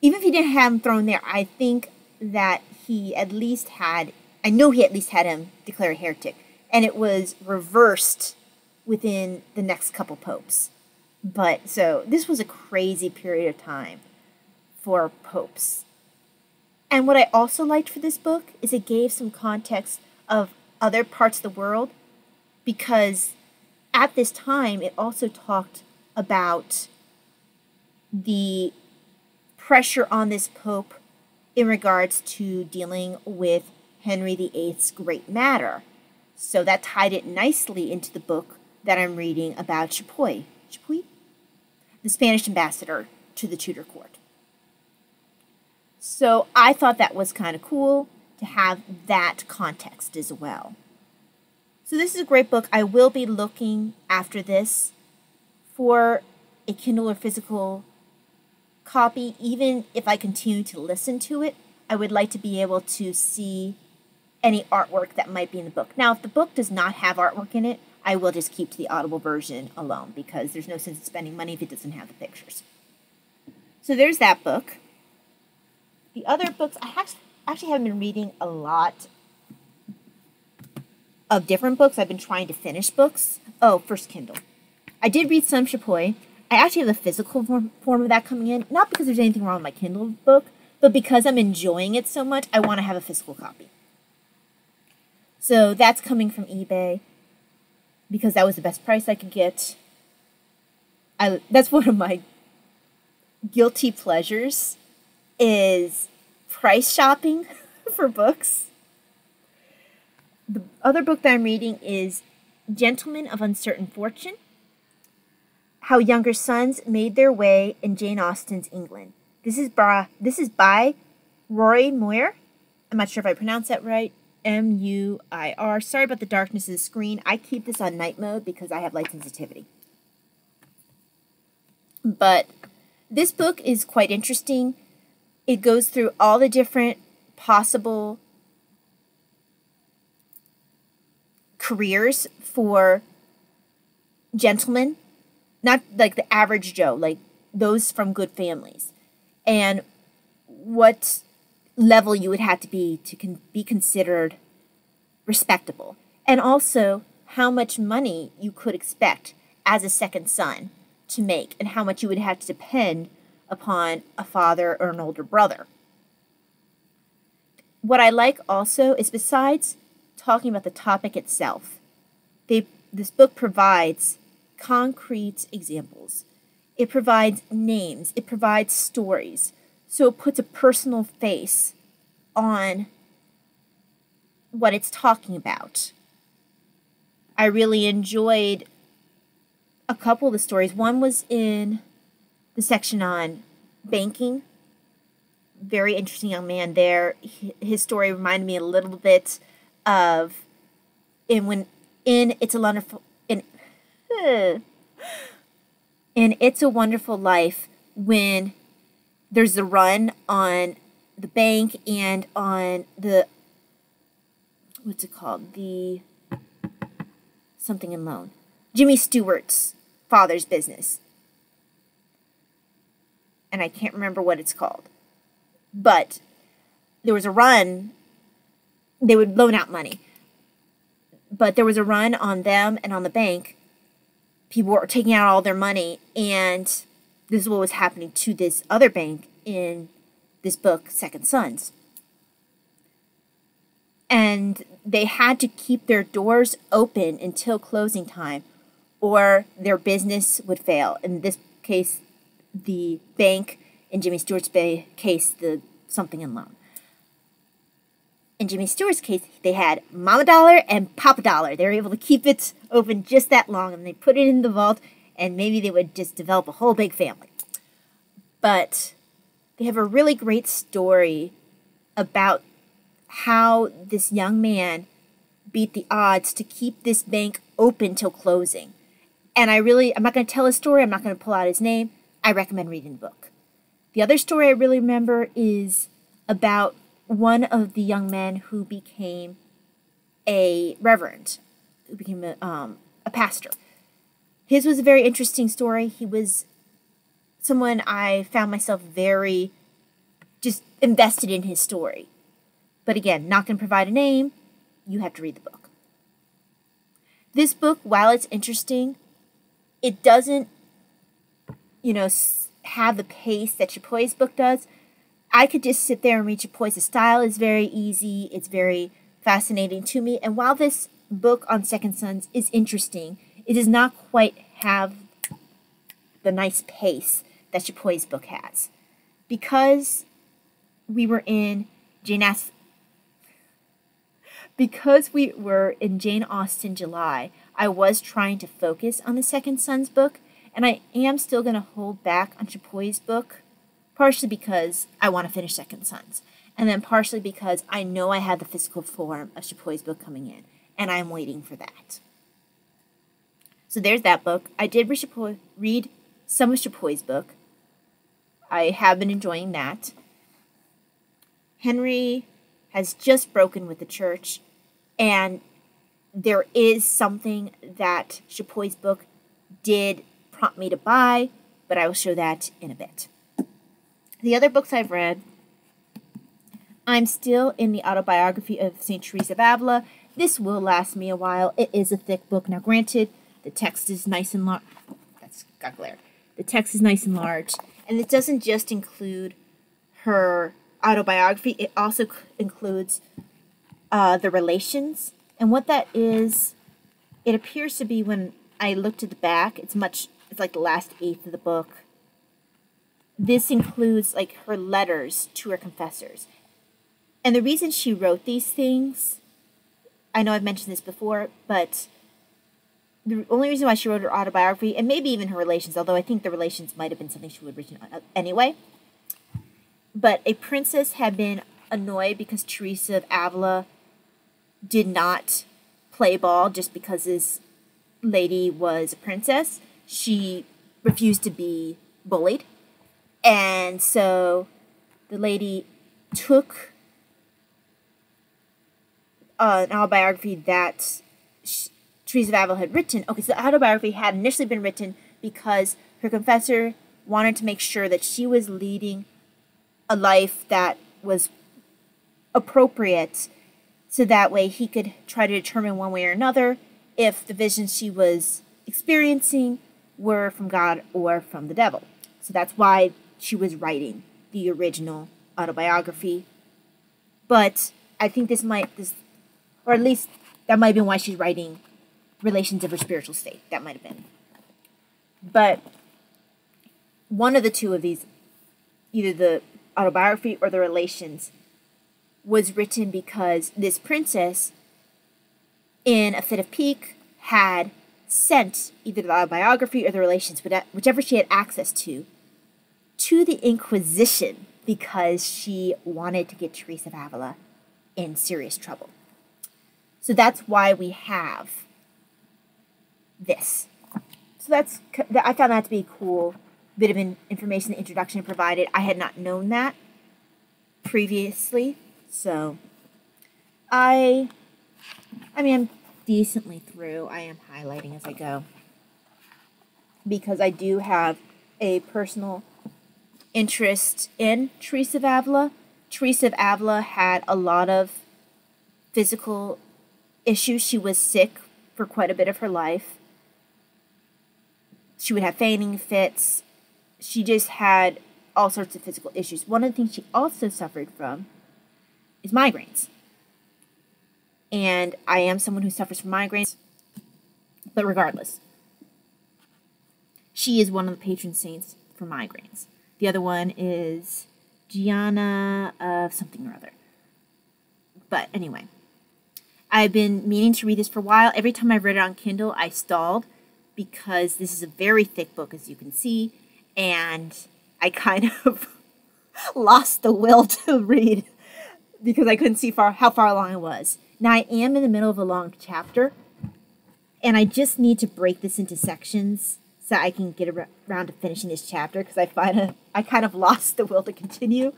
A: Even if he didn't have him thrown there, I think that he at least had, I know he at least had him declared a heretic. And it was reversed within the next couple popes. But so this was a crazy period of time for popes. And what I also liked for this book is it gave some context of other parts of the world, because at this time it also talked about the pressure on this pope in regards to dealing with Henry VIII's great matter. So that tied it nicely into the book that I'm reading about Chapuis, the Spanish ambassador to the Tudor court. So I thought that was kind of cool to have that context as well. So this is a great book. I will be looking after this for a Kindle or physical copy, even if I continue to listen to it, I would like to be able to see any artwork that might be in the book. Now, if the book does not have artwork in it, I will just keep to the Audible version alone, because there's no sense in spending money if it doesn't have the pictures. So there's that book. The other books, I actually haven't been reading a lot of different books. I've been trying to finish books. Oh, first Kindle. I did read some Chapoy. I actually have the physical form of that coming in, not because there's anything wrong with my Kindle book, but because I'm enjoying it so much, I want to have a physical copy. So that's coming from eBay, because that was the best price I could get. That's one of my guilty pleasures, is price shopping for books. The other book that I'm reading is Gentlemen of Uncertain Fortune: How Younger Sons Made Their Way in Jane Austen's England. This is by Rory Moir. I'm not sure if I pronounced that right. M-U-I-R. Sorry about the darkness of the screen. I keep this on night mode because I have light sensitivity. But this book is quite interesting. It goes through all the different possible careers for gentlemen, not like the average Joe, like those from good families, and what level you would have to be considered respectable, and also how much money you could expect as a second son to make, and how much you would have to depend upon a father or an older brother. What I like also is, besides talking about the topic itself, this book provides concrete examples. It provides names. It provides stories. So it puts a personal face on what it's talking about. I really enjoyed a couple of the stories. One was in the section on banking. Very interesting young man there. His story reminded me a little bit of It's a Wonderful Life, when there's the run on the bank and on the, what's it called? The something and loan. Jimmy Stewart's father's business. And I can't remember what it's called. But there was a run. They would loan out money. But there was a run on them and on the bank. People were taking out all their money, and this is what was happening to this other bank in this book, Second Sons. And they had to keep their doors open until closing time, or their business would fail. In this case, the bank. In Jimmy Stewart's case, the something and loan. In Jimmy Stewart's case, they had Mama Dollar and Papa Dollar. They were able to keep it open just that long, and they put it in the vault, and maybe they would just develop a whole big family. But they have a really great story about how this young man beat the odds to keep this bank open till closing. And I'm not going to tell his story. I'm not going to pull out his name. I recommend reading the book. The other story I really remember is about one of the young men who became a reverend, who became a pastor. His was a very interesting story. He was someone I found myself very just invested in his story. But again, not going to provide a name. You have to read the book. This book, while it's interesting, it doesn't, have the pace that Chapoy's book does. I could just sit there and read Chapoy's. The style is very easy. It's very fascinating to me. And while this book on Second Sons is interesting, it does not quite have the nice pace that Chapoy's book has. Because we were in Jane Austen July, I was trying to focus on the Second Sons book, and I am still going to hold back on Chapoy's book, partially because I want to finish Second Sons, and then partially because I know I have the physical form of Chapoy's book coming in, and I'm waiting for that. So there's that book. I did read some of Chapuis's book. I have been enjoying that. Henry has just broken with the church, and there is something that Chapuis's book did prompt me to buy, but I will show that in a bit. The other books I've read, I'm still in the autobiography of St. Teresa of Avila. This will last me a while. It is a thick book. Now, granted, the text is nice and large. That's got glare. The text is nice and large, and it doesn't just include her autobiography. It also includes the relations, and what that is, it appears to be, when I looked at the back, it's like the last eighth of the book. This includes like her letters to her confessors. And the reason she wrote these things, I know I've mentioned this before, but the only reason why she wrote her autobiography, and maybe even her relations, although I think the relations might have been something she would have written anyway, but a princess had been annoyed because Teresa of Avila did not play ball just because this lady was a princess. She refused to be bullied. And so the lady took an autobiography that Teresa of Avila had written. Okay, so the autobiography had initially been written because her confessor wanted to make sure that she was leading a life that was appropriate, so that way he could try to determine one way or another if the visions she was experiencing were from God or from the devil. So that's why she was writing the original autobiography. But I think or at least that might have been why she's writing Relations of Her Spiritual State. That might have been. But one of the two of these, either the autobiography or the relations, was written because this princess, in a fit of pique, had sent either the autobiography or the relations, whichever she had access to the Inquisition, because she wanted to get Teresa of Avila in serious trouble. So that's why we have this. So I found that to be a cool bit of information the introduction provided. I had not known that previously, so I'm decently through. I am highlighting as I go because I do have a personal interest in Teresa of Avila. Teresa of Avila had a lot of physical issues. She was sick for quite a bit of her life. She would have fainting fits. She just had all sorts of physical issues. One of the things she also suffered from is migraines. And I am someone who suffers from migraines. But regardless, she is one of the patron saints for migraines. The other one is Gianna of something or other. But anyway, I've been meaning to read this for a while. Every time I read it on Kindle, I stalled because this is a very thick book, as you can see, and I kind of lost the will to read because I couldn't see how far along I was. Now, I am in the middle of a long chapter, and I just need to break this into sections so I can get around to finishing this chapter, because I kind of lost the will to continue,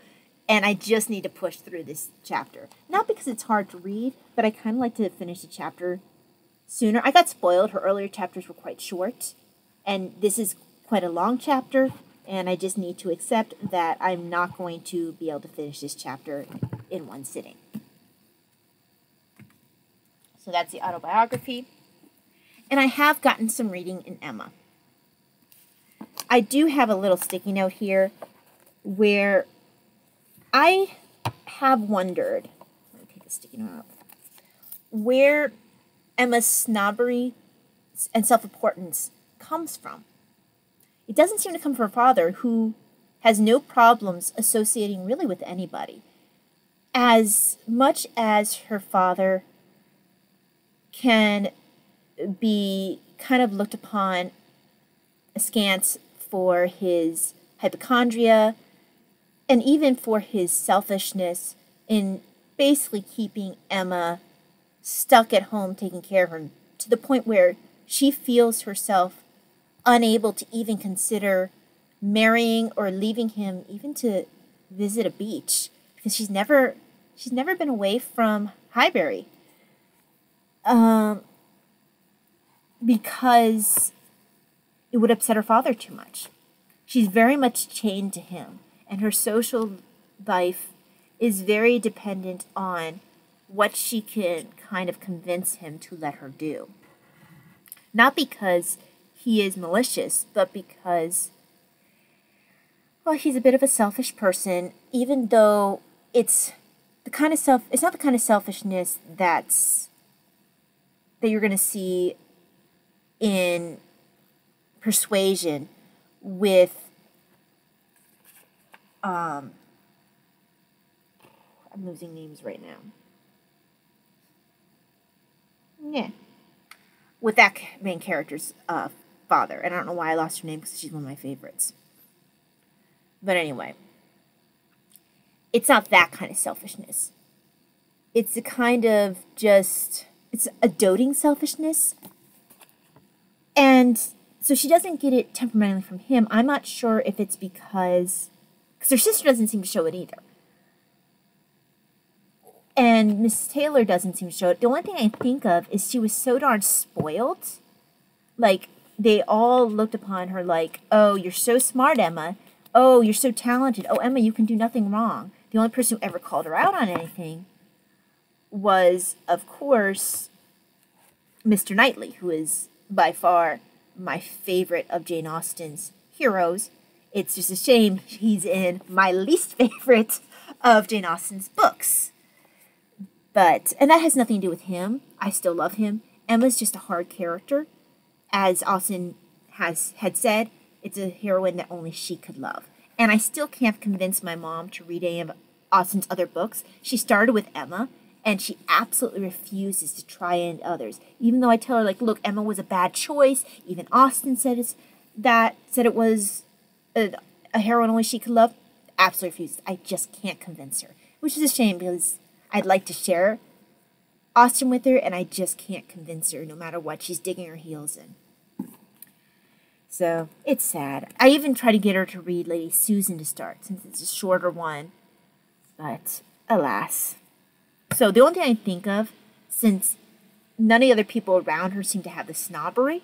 A: and I just need to push through this chapter. Not because it's hard to read, but I kind of like to finish the chapter sooner. I got spoiled. Her earlier chapters were quite short, and this is quite a long chapter, and I just need to accept that I'm not going to be able to finish this chapter in one sitting. So that's the autobiography. And I have gotten some reading in Emma. I do have a little sticky note here where I have wondered, let me take the sticky note out, where Emma's snobbery and self-importance comes from. It doesn't seem to come from her father, who has no problems associating really with anybody. As much as her father can be kind of looked upon askance for his hypochondria and even for his selfishness in basically keeping Emma stuck at home taking care of her, to the point where she feels herself unable to even consider marrying or leaving him even to visit a beach because she's never been away from Highbury. Because it would upset her father too much. She's very much chained to him, and her social life is very dependent on what she can kind of convince him to let her do. Not because he is malicious, but because, well, he's a bit of a selfish person, even though it's not the kind of selfishness that you're going to see in Persuasion with I'm losing names right now. Yeah. With that main character's father. And I don't know why I lost her name because she's one of my favorites. But anyway. It's not that kind of selfishness. It's a kind of it's a doting selfishness. And so she doesn't get it temperamentally from him. I'm not sure if it's because her sister doesn't seem to show it either. And Mrs. Taylor doesn't seem to show it. The only thing I think of is she was so darn spoiled. Like, they all looked upon her like, oh, you're so smart, Emma. Oh, you're so talented. Oh, Emma, you can do nothing wrong. The only person who ever called her out on anything was, of course, Mr. Knightley, who is by far my favorite of Jane Austen's heroes. It's just a shame he's in my least favorite of Jane Austen's books. And that has nothing to do with him. I still love him. Emma's just a hard character. As Austen had said, it's a heroine that only she could love. And I still can't convince my mom to read any of Austen's other books. She started with Emma, and she absolutely refuses to try any others. Even though I tell her, like, look, Emma was a bad choice. Even Austen said it was a heroine only she could love. Absolutely refuses. I just can't convince her. Which is a shame because I'd like to share Austen with her, and I just can't convince her no matter what. She's digging her heels in. So, it's sad. I even try to get her to read Lady Susan to start, since it's a shorter one. But, alas. So, the only thing I think of, since none of the other people around her seem to have the snobbery,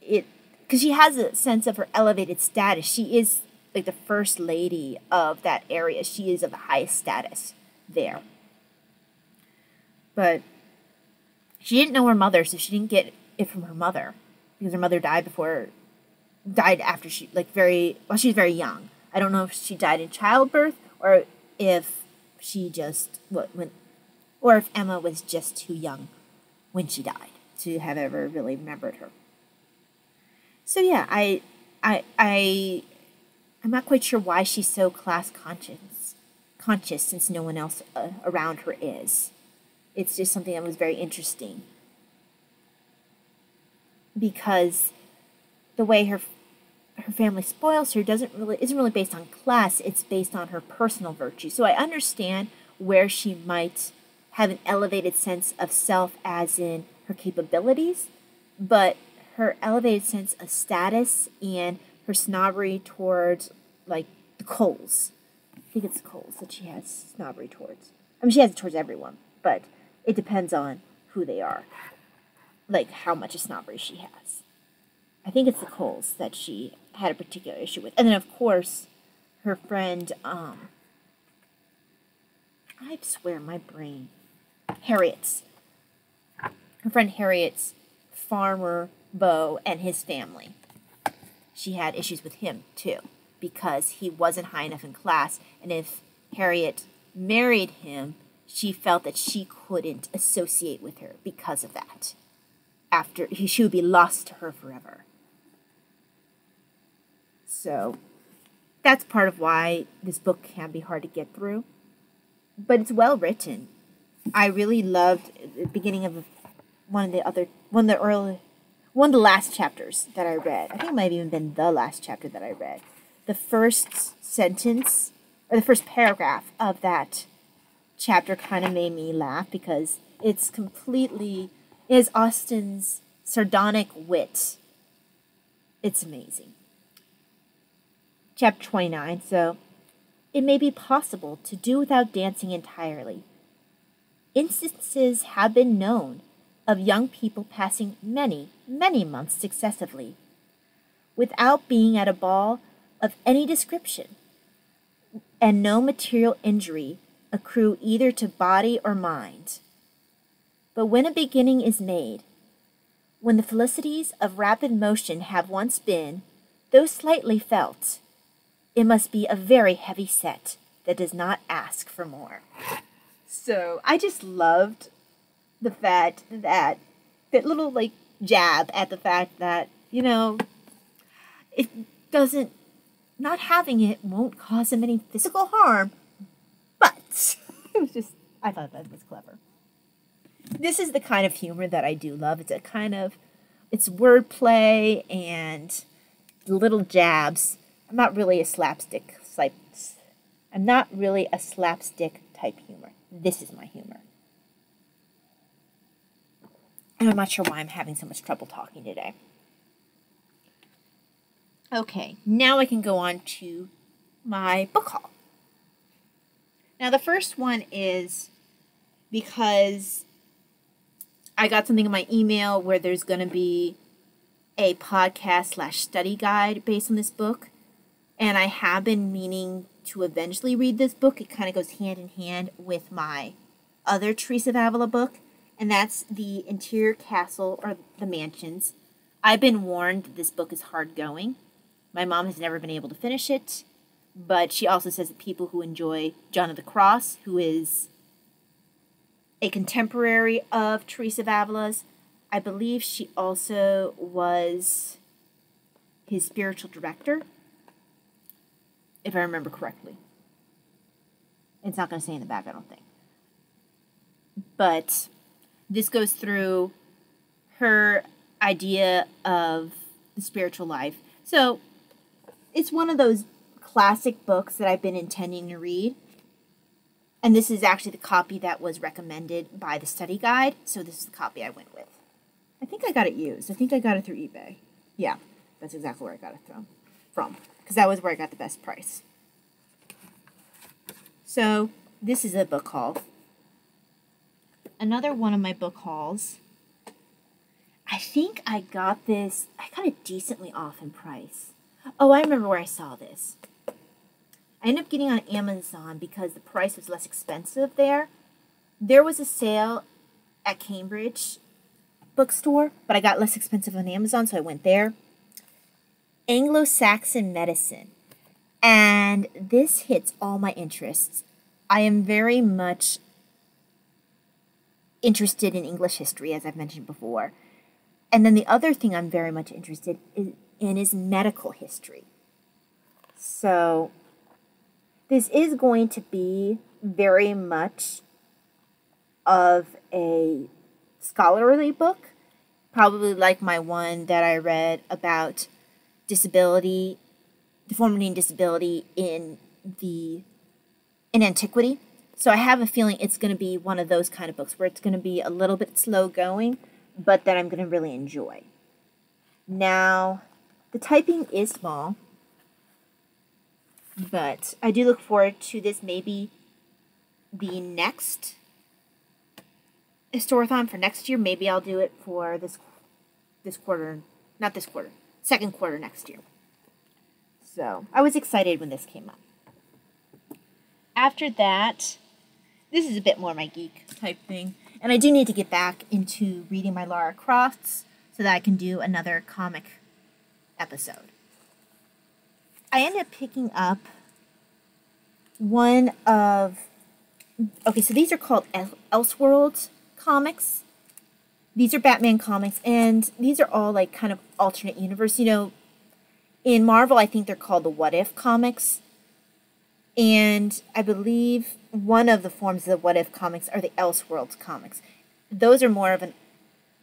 A: because she has a sense of her elevated status. She is, like, the first lady of that area. She is of the highest status there. But she didn't know her mother, so she didn't get it from her mother. Because her mother died after she was very young. I don't know if she died in childbirth or if she just or if Emma was just too young when she died to have ever really remembered her. So yeah, I'm not quite sure why she's so class conscious since no one else around her is. It's just something that was very interesting. Because the way her family spoils her isn't really based on class, it's based on her personal virtue. So I understand where she might have an elevated sense of self as in her capabilities, but her elevated sense of status and her snobbery towards, like, the Coles. I think it's the Coles that she has snobbery towards. I mean, she has it towards everyone, but it depends on who they are. Like, how much of snobbery she has. I think it's the Coles that she had a particular issue with. And then, of course, her friend, I swear, my brain. Harriet's. Her friend Harriet's farmer beau and his family. She had issues with him, too, because he wasn't high enough in class. And if Harriet married him, she felt that she couldn't associate with her because of that. She would be lost to her forever. So, that's part of why this book can be hard to get through. But it's well written. I really loved the beginning of one of the last chapters that I read. I think it might have even been the last chapter that I read. The first sentence, or the first paragraph of that chapter kind of made me laugh because it is Austen's sardonic wit It's amazing. Chapter 29. So, it may be possible to do without dancing entirely. Instances have been known of young people passing many, many months successively without being at a ball of any description, and no material injury accrue either to body or mind. But when a beginning is made, when the felicities of rapid motion have once been, though slightly felt, it must be a very heavy set that does not ask for more. So I just loved the fact that little like jab at the fact that, it doesn't, not having it won't cause him any physical harm, but it was just, I thought that was clever. This is the kind of humor that I do love. It's wordplay and little jabs. I'm not really a slapstick type humor. This is my humor. And I'm not sure why I'm having so much trouble talking today. Okay, now I can go on to my book haul. Now the first one is because I got something in my email where there's going to be a podcast/study guide based on this book. And I have been meaning to eventually read this book. It kind of goes hand in hand with my other Teresa of Avila book. And that's The Interior Castle, or The Mansions. I've been warned that this book is hard going. My mom has never been able to finish it. But she also says that people who enjoy John of the Cross, who is a contemporary of Teresa of Avila's, I believe she also was his spiritual director, if I remember correctly. It's not going to say in the back, I don't think. But this goes through her idea of the spiritual life. So it's one of those classic books that I've been intending to read. And this is actually the copy that was recommended by the study guide. So this is the copy I went with. I think I got it used. I think I got it through eBay. Yeah, that's exactly where I got it from. Because that was where I got the best price. So this is a book haul. Another one of my book hauls. I think I got it decently off in price. Oh, I remember where I saw this. I ended up getting it on Amazon because the price was less expensive there. There was a sale at Cambridge bookstore, but I got less expensive on Amazon, so I went there. Anglo-Saxon Medicine. And this hits all my interests. I am very much interested in English history, as I've mentioned before. And then the other thing I'm very much interested in is medical history. So this is going to be very much of a scholarly book, probably like my one that I read about deformity and disability in antiquity. So I have a feeling it's going to be one of those kind of books where it's going to be a little bit slow going, but that I'm going to really enjoy. Now, the typing is small, but I do look forward to this. Maybe the next Historathon for next year. Maybe I'll do it for this quarter, not this quarter, second quarter next year. So I was excited when this came up. After that, this is a bit more my geek type thing. And I do need to get back into reading my Lara Crofts so that I can do another comic episode. I ended up picking up one of... Okay, so these are called Elseworlds comics. These are Batman comics, and these are all like kind of alternate universe. You know, in Marvel, I think they're called the What If comics. And I believe one of the forms of the What If comics are the Elseworlds comics. Those are more of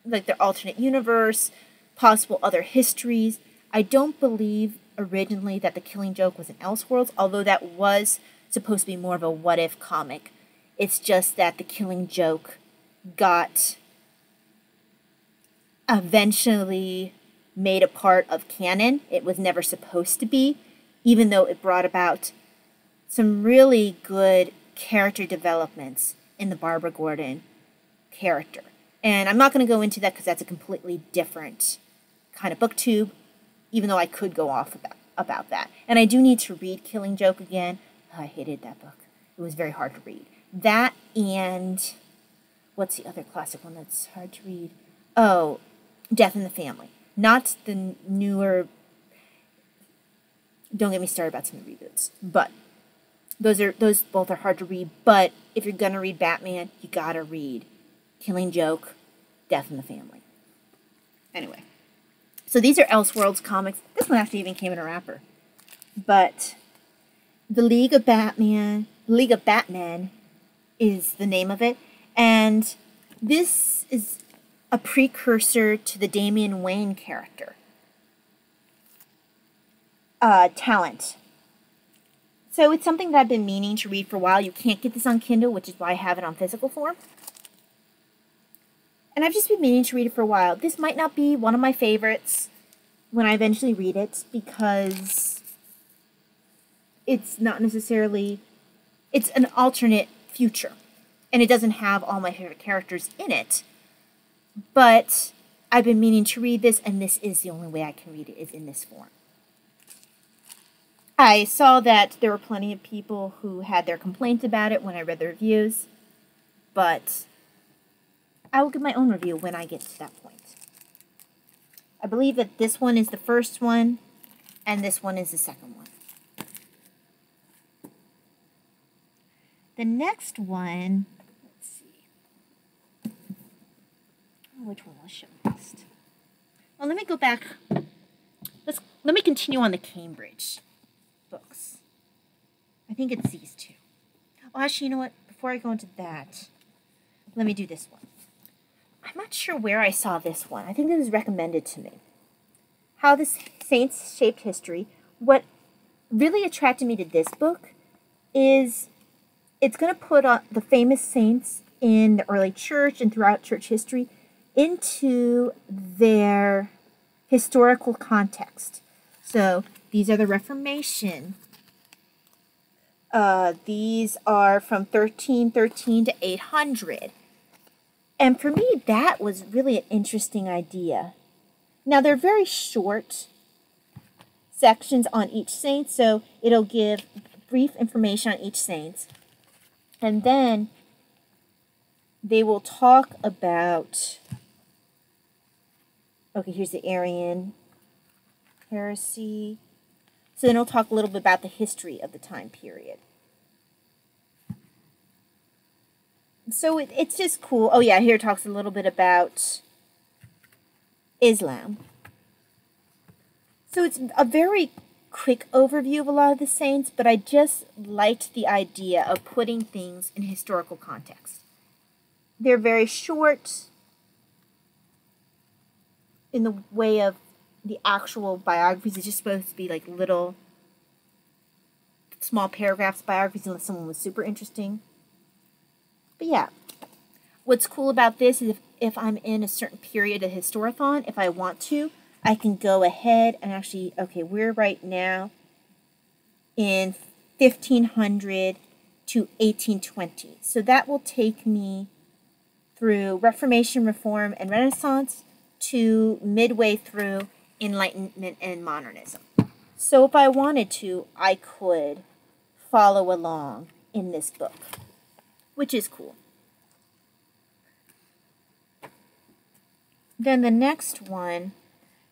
A: they're alternate universe, possible other histories. I don't believe originally that The Killing Joke was an Elseworlds, although that was supposed to be more of a What If comic. It's just that The Killing Joke got eventually made a part of canon. It was never supposed to be, even though it brought about some really good character developments in the Barbara Gordon character. And I'm not going to go into that because that's a completely different kind of booktube, even though I could go off about that. And I do need to read Killing Joke again. Oh, I hated that book. It was very hard to read. That and what's the other classic one that's hard to read? Oh, Death in the Family. Not the newer... Don't get me started about some reboots. But those both are hard to read. But if you're going to read Batman, you got to read Killing Joke, Death in the Family. Anyway. So these are Elseworlds comics. This one actually even came in a wrapper. But The League of Batman is the name of it. And this is a precursor to the Damian Wayne character. Talent. So it's something that I've been meaning to read for a while. You can't get this on Kindle, which is why I have it on physical form. And I've just been meaning to read it for a while. This might not be one of my favorites when I eventually read it, because it's not necessarily... It's an alternate future. And it doesn't have all my favorite characters in it. But I've been meaning to read this, and this is the only way I can read it, is in this form. I saw that there were plenty of people who had their complaints about it when I read the reviews, but I will give my own review when I get to that point. I believe that this one is the first one, and this one is the second one. The next one, let's see. Which one will I show next? Well, let me go back. Let me continue on the Cambridge books. I think it's these two. Oh, actually, you know what? Before I go into that, let me do this one. I'm not sure where I saw this one. I think it was recommended to me. How the Saints Shaped History. What really attracted me to this book is it's going to put the famous saints in the early church and throughout church history into their historical context. So these are the Reformation. These are from 1313 to 800. And for me, that was really an interesting idea. Now, they're very short sections on each saint, so it'll give brief information on each saint. And then they will talk about... Okay, here's the Arian heresy. So then it'll talk a little bit about the history of the time period. So it's just cool. Oh yeah, here it talks a little bit about Islam. So it's a very quick overview of a lot of the saints, but I just liked the idea of putting things in historical context. They're very short in the way of the actual biographies. It's just supposed to be like little small paragraphs biographies unless someone was super interesting. But yeah, what's cool about this is if I'm in a certain period of Historathon, if I want to, I can go ahead and actually, okay, we're right now in 1500 to 1820. So that will take me through Reformation, Reform, and Renaissance to midway through Enlightenment and Modernism. So if I wanted to, I could follow along in this book, which is cool. Then the next one,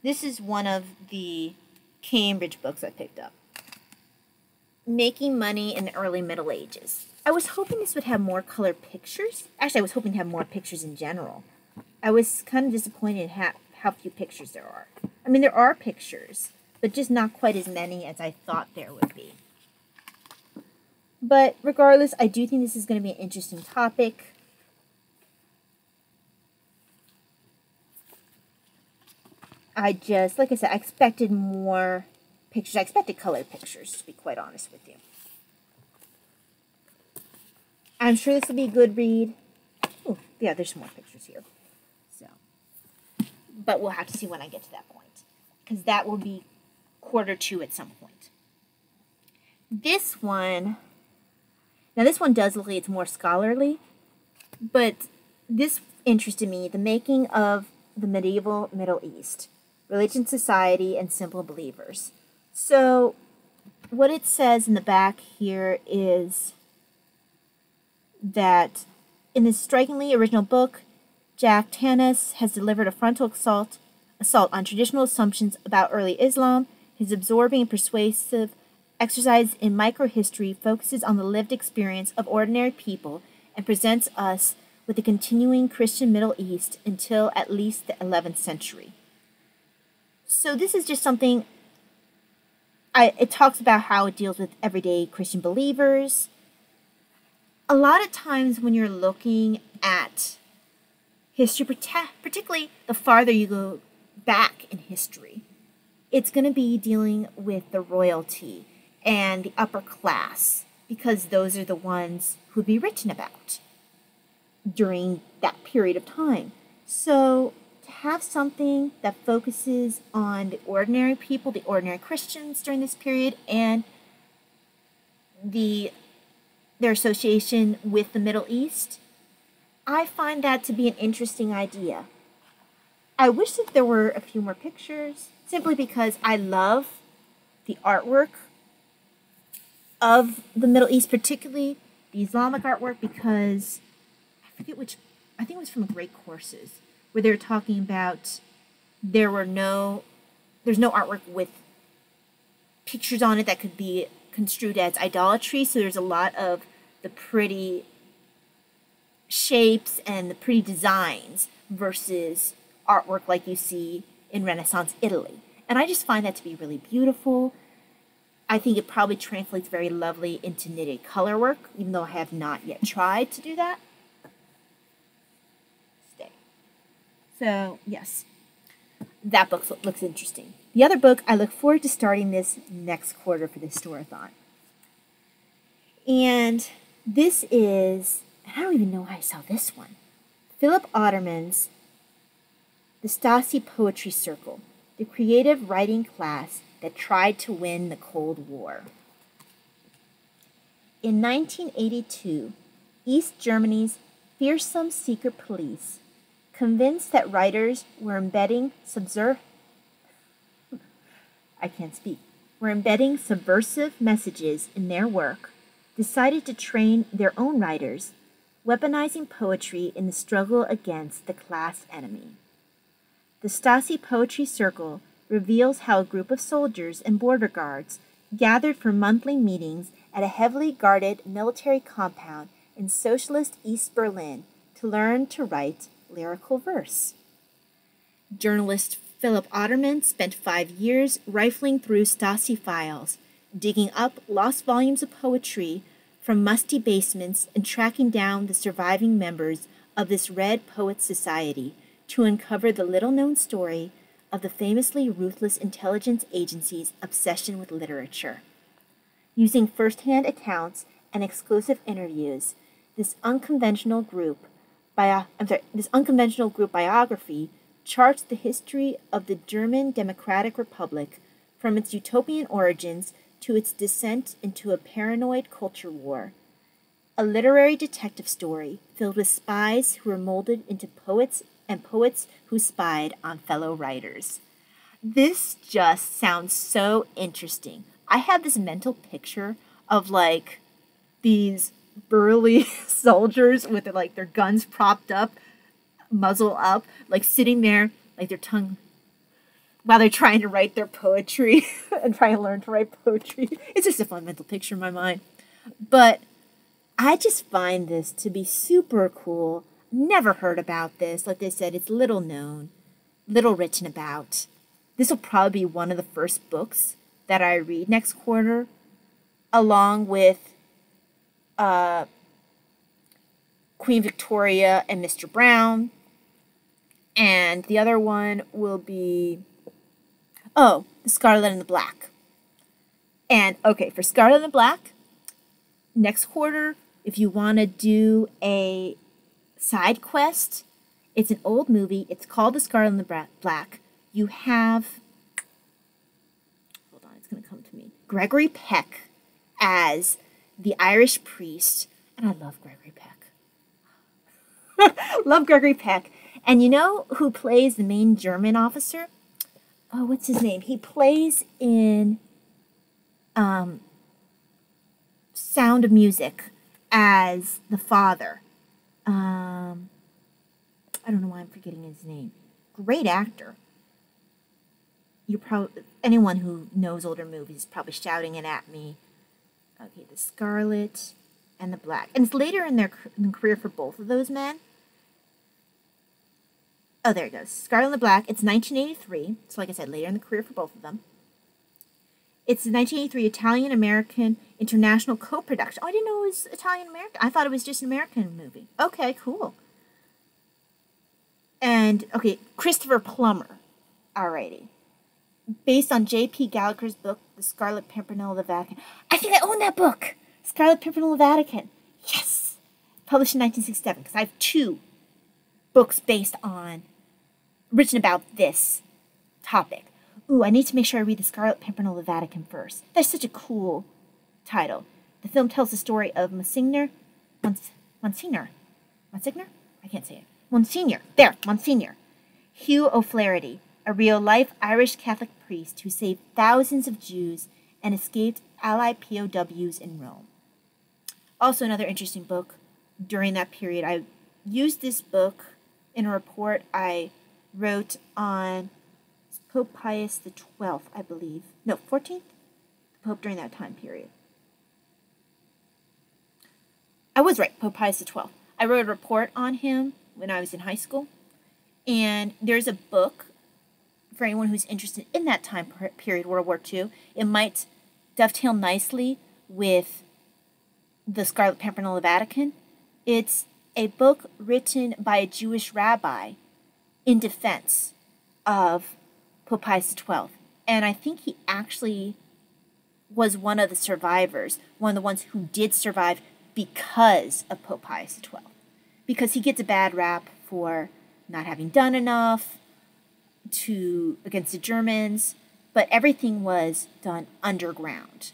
A: this is one of the Cambridge books I picked up. Making Money in the Early Middle Ages. I was hoping this would have more color pictures. Actually, I was hoping to have more pictures in general. I was kind of disappointed at how few pictures there are. I mean, there are pictures, but just not quite as many as I thought there would be. But regardless, I do think this is going to be an interesting topic. I just, like I said, I expected more pictures. I expected colored pictures, to be quite honest with you. I'm sure this will be a good read. Oh, yeah, there's some more pictures here. So, but we'll have to see when I get to that point. because that will be quarter 2 at some point. This one, now this one does look like it's more scholarly, but this interested me, The Making of the Medieval Middle East, Religion, Society, and Simple Believers. So what it says in the back here is that in this strikingly original book, Jack Tanis has delivered a frontal assault on traditional assumptions about early Islam. His absorbing and persuasive exercise in microhistory focuses on the lived experience of ordinary people and presents us with the continuing Christian Middle East until at least the 11th century. So this is just something, it talks about how it deals with everyday Christian believers. A lot of times when you're looking at history, particularly the farther you go back in history, it's going to be dealing with the royalty and the upper class, because those are the ones who'd be written about during that period of time. So to have something that focuses on the ordinary people, the ordinary Christians during this period, and their association with the Middle East, I find that to be an interesting idea. I wish that there were a few more pictures, simply because I love the artwork of the Middle East, particularly the Islamic artwork, because I forget which, I think it was from Great Courses, where they were talking about there's no artwork with pictures on it that could be construed as idolatry, so there's a lot of the pretty shapes and the pretty designs versus artwork like you see in Renaissance Italy. And I just find that to be really beautiful. I think it probably translates very lovely into knitted color work, even though I have not yet tried to do that. So, yes, that book looks interesting. The other book, I look forward to starting this next quarter for the Historathon. And this is, I don't even know why I saw this one, Philip Otterman's The Stasi Poetry Circle, the creative writing class that tried to win the Cold War. In 1982, East Germany's fearsome secret police, convinced that writers were embedding subversive messages in their work, decided to train their own writers, weaponizing poetry in the struggle against the class enemy. The Stasi Poetry Circle reveals how a group of soldiers and border guards gathered for monthly meetings at a heavily guarded military compound in socialist East Berlin to learn to write lyrical verse. Journalist Philip Otterman spent 5 years rifling through Stasi files, digging up lost volumes of poetry from musty basements and tracking down the surviving members of this Red Poets Society to uncover the little-known story of the famously ruthless intelligence agency's obsession with literature. Using first-hand accounts and exclusive interviews, this unconventional group biography charts the history of the German Democratic Republic from its utopian origins to its descent into a paranoid culture war. A literary detective story filled with spies who were molded into poets and poets who spied on fellow writers. This just sounds so interesting. I have this mental picture of like these burly soldiers with their guns propped up, muzzle up, like sitting there, like their tongue, while they're trying to write their poetry and trying to learn to write poetry. It's just a fun mental picture in my mind. But I just find this to be super cool. Never heard about this. Like they said, it's little known, little written about. This will probably be one of the first books that I read next quarter, along with Queen Victoria and Mr. Brown. And the other one will be, The Scarlet and the Black. And, okay, for Scarlet and the Black, next quarter, if you want to do a side quest, it's an old movie. It's called The Scarlet and the Black. You have It's going to come to me. Gregory Peck as the Irish priest. And I love Gregory Peck. Love Gregory Peck. And you know who plays the main German officer? Oh, what's his name? He plays in Sound of Music as the father. I don't know why I'm forgetting his name. Great actor. You probably, anyone who knows older movies is probably shouting it at me. Okay, the Scarlet and the Black. And it's later in their career for both of those men. Oh, there it goes. Scarlet and the Black. It's 1983. So like I said, later in the career for both of them. It's a 1983 Italian-American international co-production. Oh, I didn't know it was Italian-American. I thought it was just an American movie. Okay, cool. And, okay, Christopher Plummer. Alrighty. Based on J.P. Gallagher's book, The Scarlet Pimpernel of the Vatican. I think I own that book! Scarlet Pimpernel of the Vatican. Yes! Published in 1967, because I have 2 books written about this topic. Ooh, I need to make sure I read The Scarlet Pimpernel of the Vatican first. That's such a cool title. The film tells the story of Monsignor? I can't say it. Monsignor. Hugh O'Flaherty, a real-life Irish Catholic priest who saved thousands of Jews and escaped Allied POWs in Rome. Also another interesting book during that period. I used this book in a report I wrote on Pope Pius XII, I believe. No, 14th? The Pope during that time period. I was right, Pope Pius XII. I wrote a report on him when I was in high school. And there's a book for anyone who's interested in that time period, World War II. It might dovetail nicely with The Scarlet Pimpernel of the Vatican. It's a book written by a Jewish rabbi in defense of Pope Pius XII. And I think he actually was one of the survivors, one of the ones who did survive because of Pope Pius XII. Because he gets a bad rap for not having done enough against the Germans, but everything was done underground.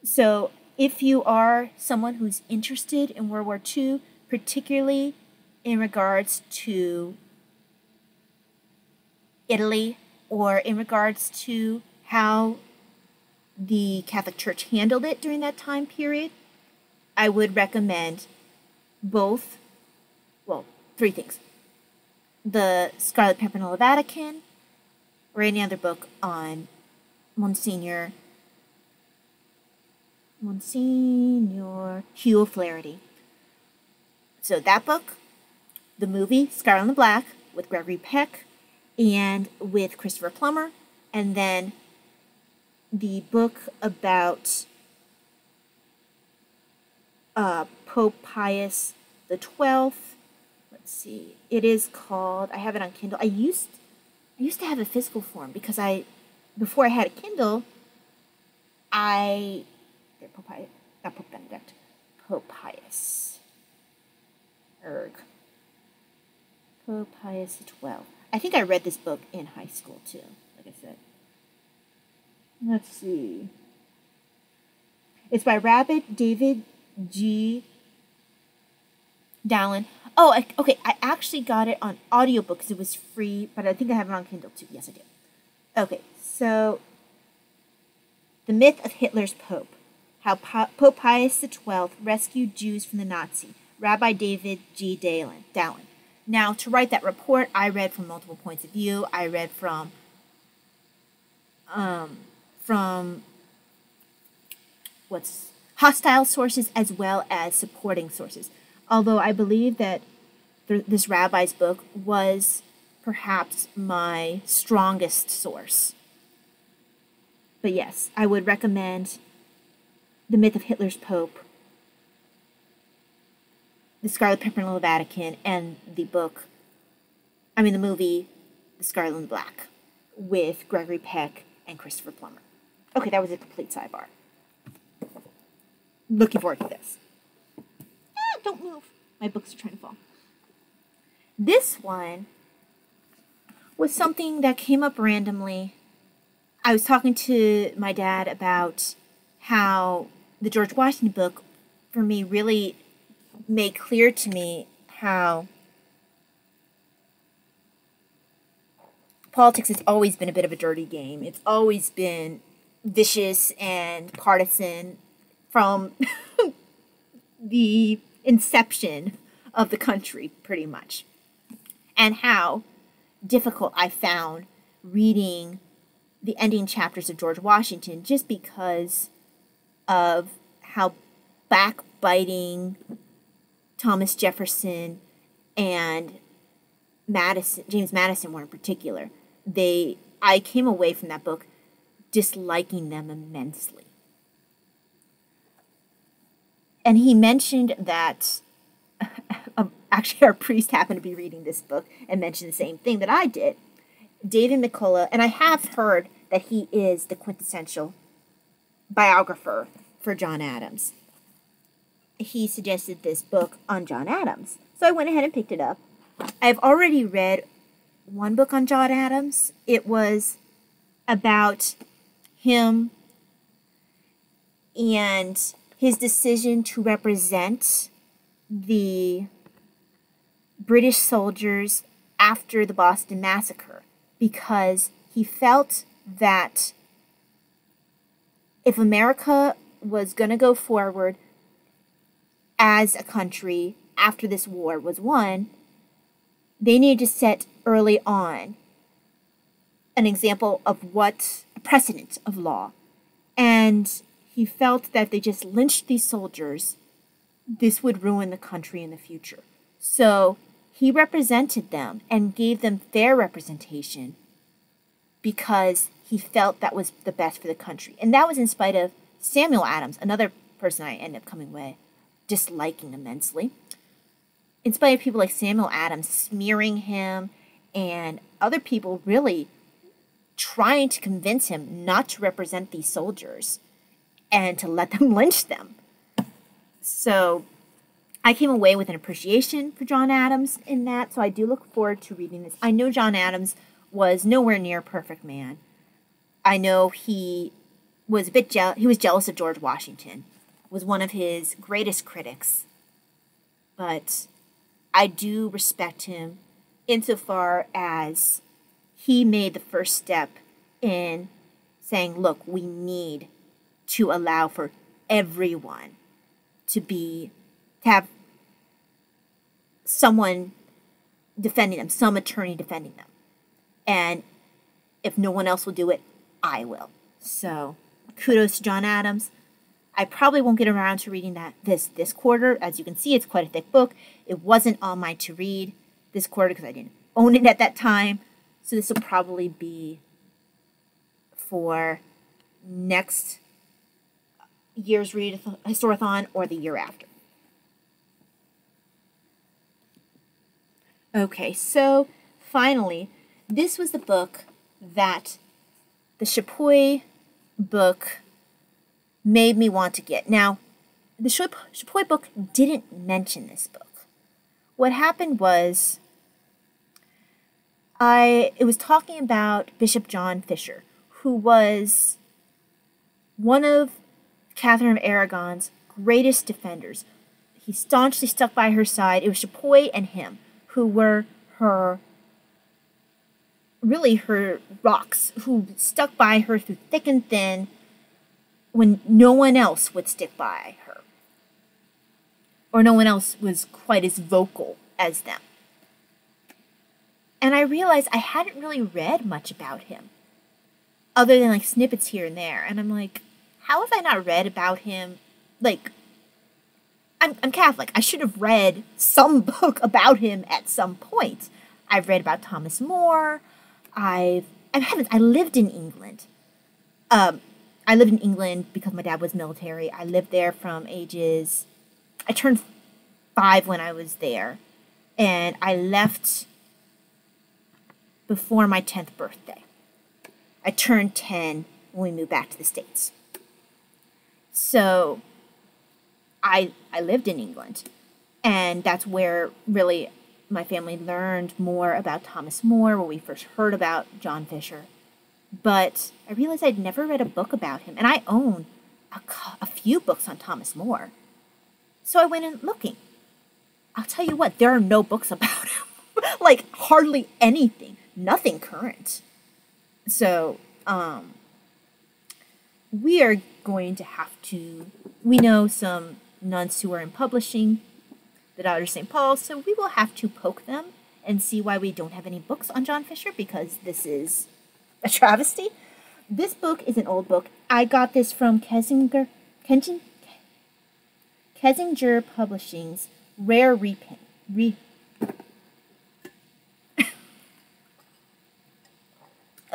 A: So if you are someone who's interested in World War II, particularly in regards to Italy, or in regards to how the Catholic Church handled it during that time period, I would recommend both, 3 things. The Scarlet Pimpernel of the Vatican, or any other book on Monsignor Hugh O'Flaherty. So that book, the movie Scarlet and the Black with Gregory Peck and with Christopher Plummer, and then the book about Pope Pius XII. Let's see. It is called, I have it on Kindle. I used to have a physical form because before I had a Kindle, Pope Pius, not Pope Benedict, Pope Pius. Pope Pius XII. I think I read this book in high school too, like I said. Let's see. It's by Rabbi David G. Dallin. Oh, okay. I actually got it on audiobook because it was free, but I think I have it on Kindle too. Yes, I do. Okay, so The Myth of Hitler's Pope. How Pope Pius XII rescued Jews from the Nazi. Rabbi David G. Dallin. Now, to write that report, I read from multiple points of view. I read from hostile sources as well as supporting sources. Although I believe that this rabbi's book was perhaps my strongest source. But yes, I would recommend The Myth of Hitler's Pope, The Scarlet Pimpernel of the Vatican, and the movie The Scarlet and the Black with Gregory Peck and Christopher Plummer. Okay, that was a complete sidebar. Looking forward to this. Don't move. My books are trying to fall. This one was something that came up randomly. I was talking to my dad about how the George Washington book, for me, really made clear to me how politics has always been a bit of a dirty game. It's always been vicious and partisan from the inception of the country, pretty much. And how difficult I found reading the ending chapters of George Washington just because of how backbiting Thomas Jefferson and James Madison were in particular. I came away from that book disliking them immensely. And he mentioned that actually our priest happened to be reading this book and mentioned the same thing that I did. David McCullough, and I have heard that he is the quintessential biographer for John Adams. He suggested this book on John Adams. So I went ahead and picked it up. I've already read one book on John Adams. It was about him and his decision to represent the British soldiers after the Boston Massacre, because he felt that if America was going to go forward as a country after this war was won, they needed to set early on an example of what a precedent of law. And he felt that if they just lynched these soldiers, this would ruin the country in the future. So he represented them and gave them fair representation because he felt that was the best for the country. And that was in spite of Samuel Adams, another person I ended up coming away disliking immensely. In spite of people like Samuel Adams smearing him and other people really trying to convince him not to represent these soldiers and to let them lynch them. So I came away with an appreciation for John Adams in that, so I do look forward to reading this. I know John Adams was nowhere near a perfect man. I know he was a bit he was jealous of George Washington, was one of his greatest critics. But I do respect him insofar as he made the first step in saying, look, we need to allow for everyone to have someone defending them, some attorney defending them. And if no one else will do it, I will. So kudos to John Adams. I probably won't get around to reading that this quarter. As you can see, it's quite a thick book. It wasn't on my to-read this quarter because I didn't own it at that time. So this will probably be for next year's Read Historathon or the year after. Okay, so finally, this was the book that the Chapuis book made me want to get. Now, the Chapuis book didn't mention this book. What happened was, it was talking about Bishop John Fisher, who was one of Catherine of Aragon's greatest defenders. He staunchly stuck by her side. It was Chapuis and him who were her rocks, who stuck by her through thick and thin when no one else would stick by her, or no one else was quite as vocal as them. And I realized I hadn't really read much about him, other than like snippets here and there. And I'm like, how have I not read about him? Like, I'm Catholic. I should have read some book about him at some point. I've read about Thomas More. I lived in England. I lived in England because my dad was military. I lived there from ages... I turned 5 when I was there. And I left before my 10th birthday. I turned 10 when we moved back to the States. So I lived in England. And that's where really my family learned more about Thomas More, where we first heard about John Fisher. But I realized I'd never read a book about him, and I own a few books on Thomas More. So I went in looking. I'll tell you what, there are no books about him. Like, hardly anything. Nothing current. So, we are going to have to... We know some nuns who are in publishing, the Daughters of St. Paul, so we will have to poke them and see why we don't have any books on John Fisher, because this is a travesty. This book is an old book. I got this from Kessinger Publishing's Rare Reprint.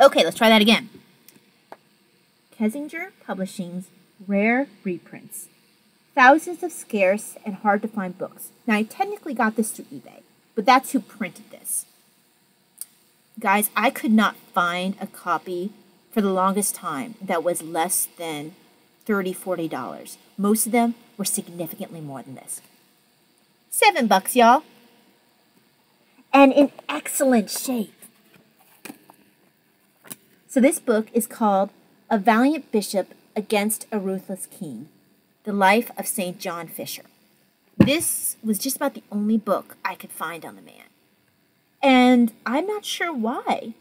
A: Okay, let's try that again. Kessinger Publishing's Rare Reprints. Thousands of scarce and hard-to-find books. Now, I technically got this through eBay, but that's who printed this. Guys, I could not find a copy for the longest time that was less than $30, $40. Most of them were significantly more than this. $7, y'all. And in excellent shape. So this book is called A Valiant Bishop Against a Ruthless King, The Life of St. John Fisher. This was just about the only book I could find on the man. And I'm not sure why,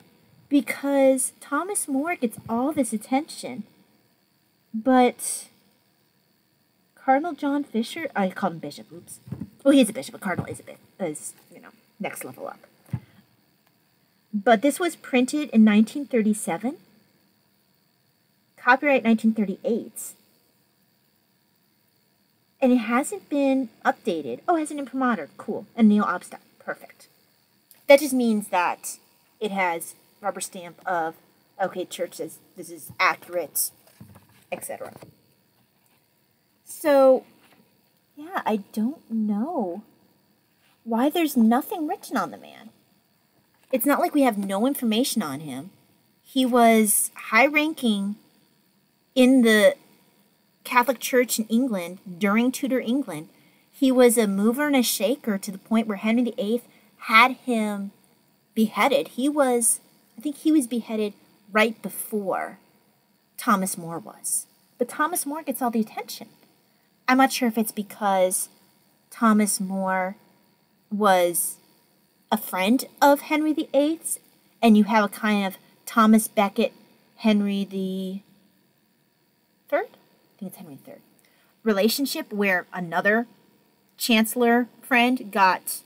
A: because Thomas More gets all this attention, but Cardinal John Fisher, I called him Bishop, oops. Well, he is a bishop, but Cardinal is, next level up. But this was printed in 1937, copyright 1938, and it hasn't been updated. Oh, it has an imprimatur, cool, and Neil Obstat, perfect. That just means that it has rubber stamp of, okay, church says this is accurate, etc. So, yeah, I don't know why there's nothing written on the man. It's not like we have no information on him. He was high-ranking in the Catholic Church in England during Tudor England. He was a mover and a shaker to the point where Henry VIII had him beheaded. I think he was beheaded right before Thomas More was. But Thomas More gets all the attention. I'm not sure if it's because Thomas More was a friend of Henry VIII, and you have a kind of Thomas Becket, Henry the Third? I think it's Henry III. Relationship where another chancellor friend got...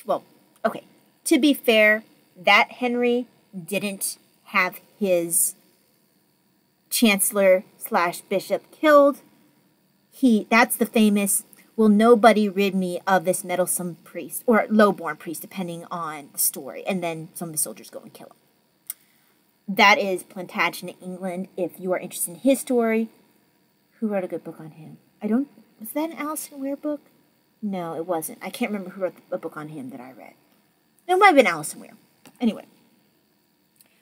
A: Well, okay. To be fair, that Henry didn't have his chancellor/bishop killed. That's the famous... Will nobody rid me of this meddlesome priest, or low-born priest, depending on the story, and then some of the soldiers go and kill him. That is Plantagenet, England. If you are interested in his story, who wrote a good book on him? Was that an Alison Weir book? No, it wasn't. I can't remember who wrote a book on him that I read. No, it might have been Alison Weir. Anyway.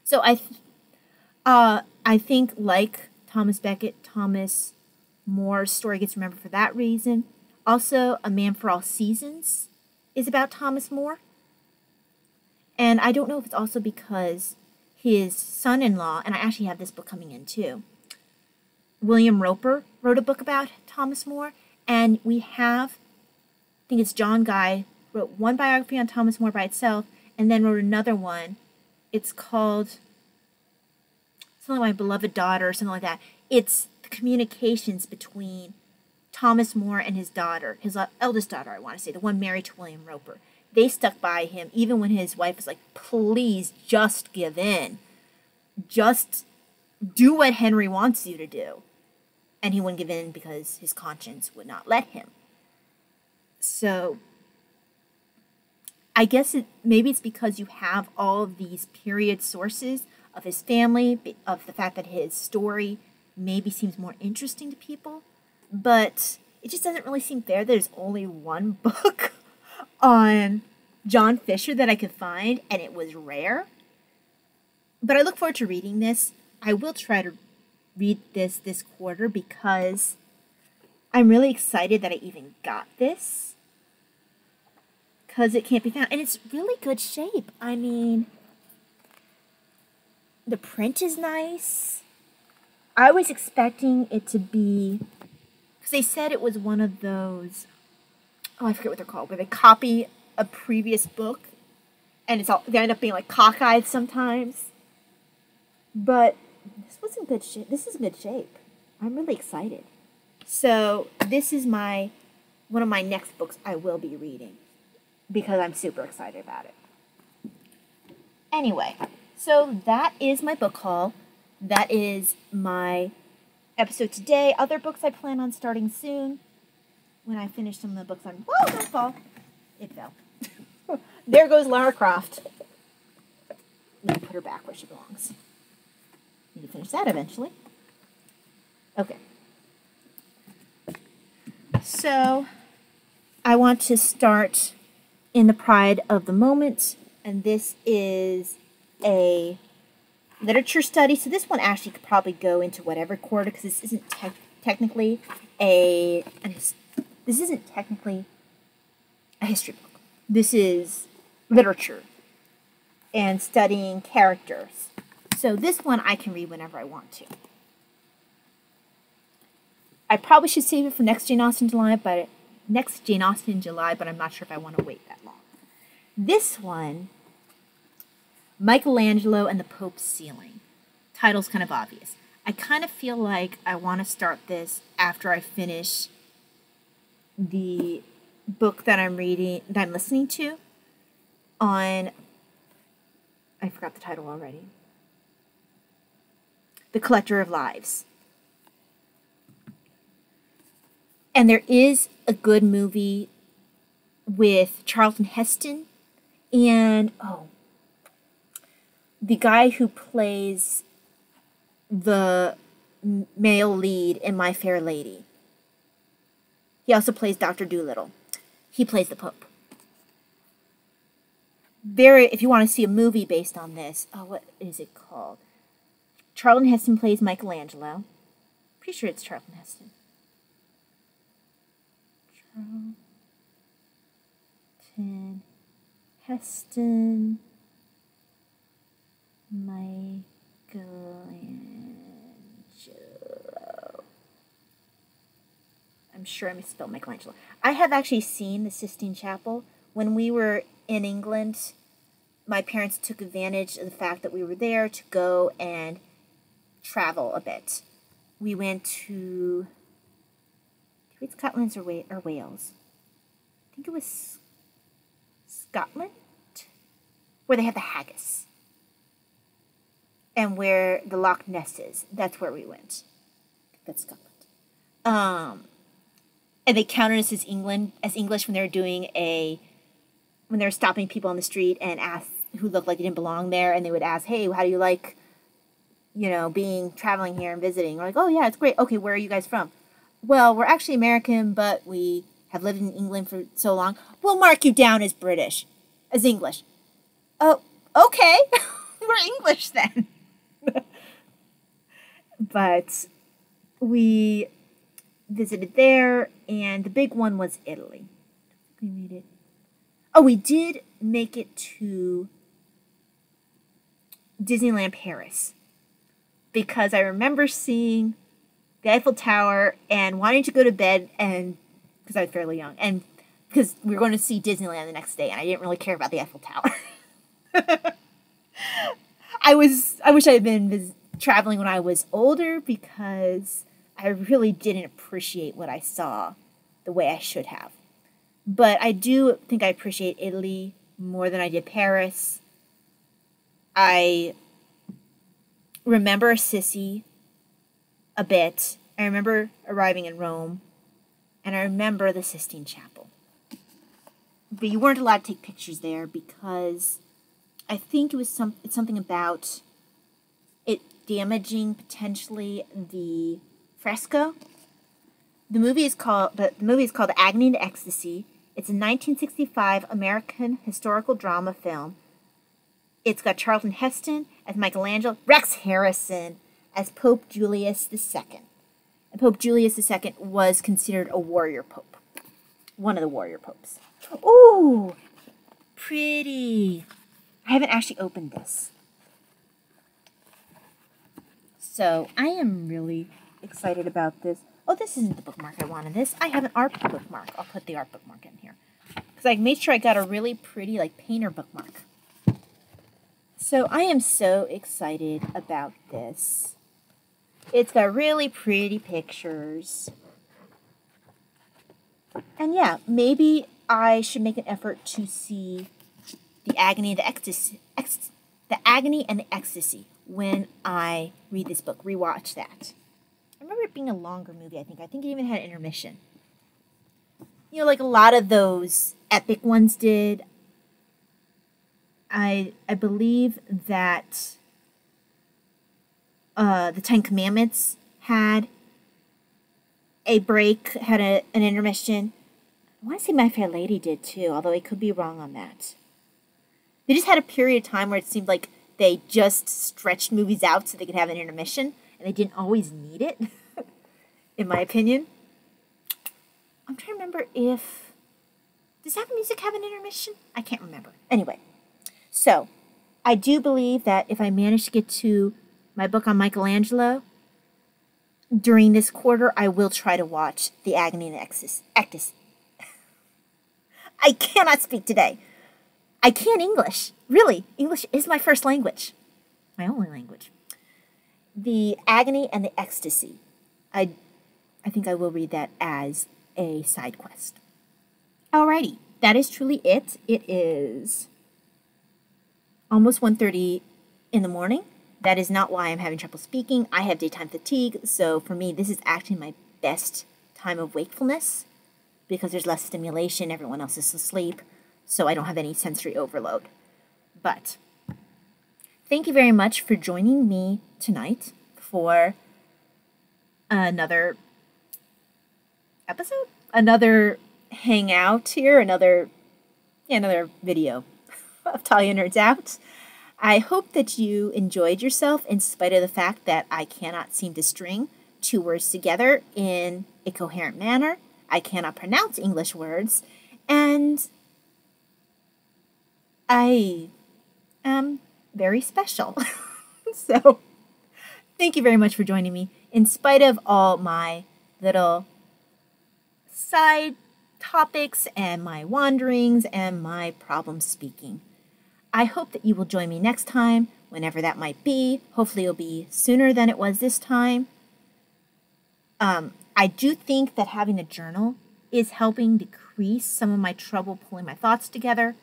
A: So I think, like Thomas Becket, Thomas More's story gets remembered for that reason. Also, A Man for All Seasons is about Thomas More. And I don't know if it's also because his son-in-law, and I actually have this book coming in too, William Roper wrote a book about Thomas More, and we have, I think it's John Guy, wrote one biography on Thomas More by itself, and then wrote another one. It's called something like My Beloved Daughter, or something like that. It's the communications between Thomas More and his daughter, his eldest daughter, I want to say, the one married to William Roper. They stuck by him even when his wife was like, please just give in. Just do what Henry wants you to do. And he wouldn't give in because his conscience would not let him. So I guess maybe it's because you have all of these period sources of his family, of the fact that his story maybe seems more interesting to people. But it just doesn't really seem fair that there's only one book on John Fisher that I could find, and it was rare. But I look forward to reading this. I will try to read this quarter because I'm really excited that I even got this, because it can't be found. And it's really good shape. I mean, The print is nice. I was expecting it to be, because they said it was one of those, I forget what they're called, where they copy a previous book, and they end up being like cockeyed sometimes. But this was in good shape. This is in good shape. I'm really excited. So this is one of my next books I will be reading, because I'm super excited about it. Anyway, so that is my book haul. That is my episode today. Other books I plan on starting soon. When I finish some of the books on... Whoa, don't fall. It fell. There goes Lara Croft. Let me put her back where she belongs. Need to finish that eventually. Okay. So, I want to start in the pride of the moment. And this is a literature study. So this one actually could probably go into whatever quarter, because this isn't technically a history book. This is literature and studying characters. So this one I can read whenever I want to. I probably should save it for next Jane Austen July, but I'm not sure if I want to wait that long. This one, Michelangelo and the Pope's Ceiling. Title's kind of obvious. I kind of feel like I want to start this after I finish the book that I'm listening to on, I forgot the title already. The Collector of Lives. And there is a good movie with Charlton Heston and, the guy who plays the male lead in My Fair Lady. He also plays Dr. Dolittle. He plays the Pope. If you want to see a movie based on this, what is it called? Charlton Heston plays Michelangelo. Pretty sure it's Charlton Heston. Charlton Heston Michelangelo. I'm sure I misspelled Michelangelo. I have actually seen the Sistine Chapel. When we were in England, my parents took advantage of the fact that we were there to go and travel a bit. We went to Scotland or Wales. I think it was Scotland, where they have the haggis. And where the Loch Ness is. That's where we went. That's Scotland. And they counted us as English when they were stopping people on the street and asked who looked like they didn't belong there, and they would ask, "Hey, how do you like, traveling here and visiting?" We're like, "Oh yeah, it's great. Okay, where are you guys from?" "Well, we're actually American, but we have lived in England for so long. We'll mark you down as British, as English." "Oh, okay, we're English then." But we visited there, and the big one was Italy. We made it. Oh, we did make it to Disneyland Paris, because I remember seeing the Eiffel Tower and wanting to go to bed, and because I was fairly young, and because we were going to see Disneyland the next day, and I didn't really care about the Eiffel Tower. I wish I had been traveling when I was older, because I really didn't appreciate what I saw the way I should have. But I do think I appreciate Italy more than I did Paris. I remember Assisi a bit. I remember arriving in Rome. And I remember the Sistine Chapel. But you weren't allowed to take pictures there, because I think it's something about it damaging potentially the fresco. The movie is called Agony and Ecstasy. It's a 1965 American historical drama film. It's got Charlton Heston as Michelangelo, Rex Harrison as Pope Julius II. And Pope Julius II was considered a warrior pope. One of the warrior popes. Ooh, pretty. I haven't actually opened this. So I am really excited about this. Oh, this isn't the bookmark I wanted. I have an art bookmark. I'll put the art bookmark in here. Because I made sure I got a really pretty, like, painter bookmark. So I am so excited about this. It's got really pretty pictures. And yeah, maybe I should make an effort to see the agony and the ecstasy when I read this book. Rewatch that. I remember it being a longer movie, I think. I think it even had an intermission. You know, like a lot of those epic ones did. I believe that the Ten Commandments had a break, had an intermission. I want to say My Fair Lady did too, although I could be wrong on that. They just had a period of time where it seemed like they just stretched movies out so they could have an intermission, and they didn't always need it, in my opinion. I'm trying to remember if... Does Happy Music have an intermission? I can't remember. Anyway, so I do believe that if I manage to get to my book on Michelangelo during this quarter, I will try to watch The Agony and the Ecstasy. I cannot speak today. I can't English. Really, English is my first language. My only language. The Agony and the Ecstasy. I think I will read that as a side quest. Alrighty, that is truly it. It is almost 1:30 in the morning. That is not why I'm having trouble speaking. I have daytime fatigue, so for me, this is actually my best time of wakefulness because there's less stimulation, everyone else is asleep, so I don't have any sensory overload. But thank you very much for joining me tonight for another episode, another hangout here, another video of Talia Nerds Out. I hope that you enjoyed yourself in spite of the fact that I cannot seem to string two words together in a coherent manner. I cannot pronounce English words, and I am very special. So, thank you very much for joining me in spite of all my little side topics and my wanderings and my problem speaking. I hope that you will join me next time, whenever that might be. Hopefully it'll be sooner than it was this time. I do think that having a journal is helping decrease some of my trouble pulling my thoughts together.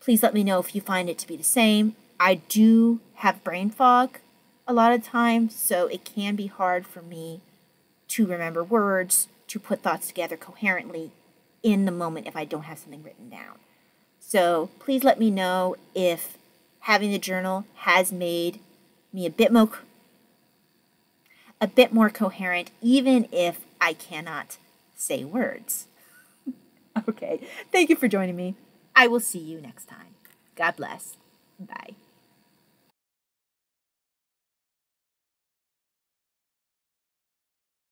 A: Please let me know if you find it to be the same. I do have brain fog a lot of times, so it can be hard for me to remember words, to put thoughts together coherently in the moment if I don't have something written down. So please let me know if having the journal has made me a bit more coherent, even if I cannot say words. Okay, thank you for joining me. I will see you next time. God bless. Bye.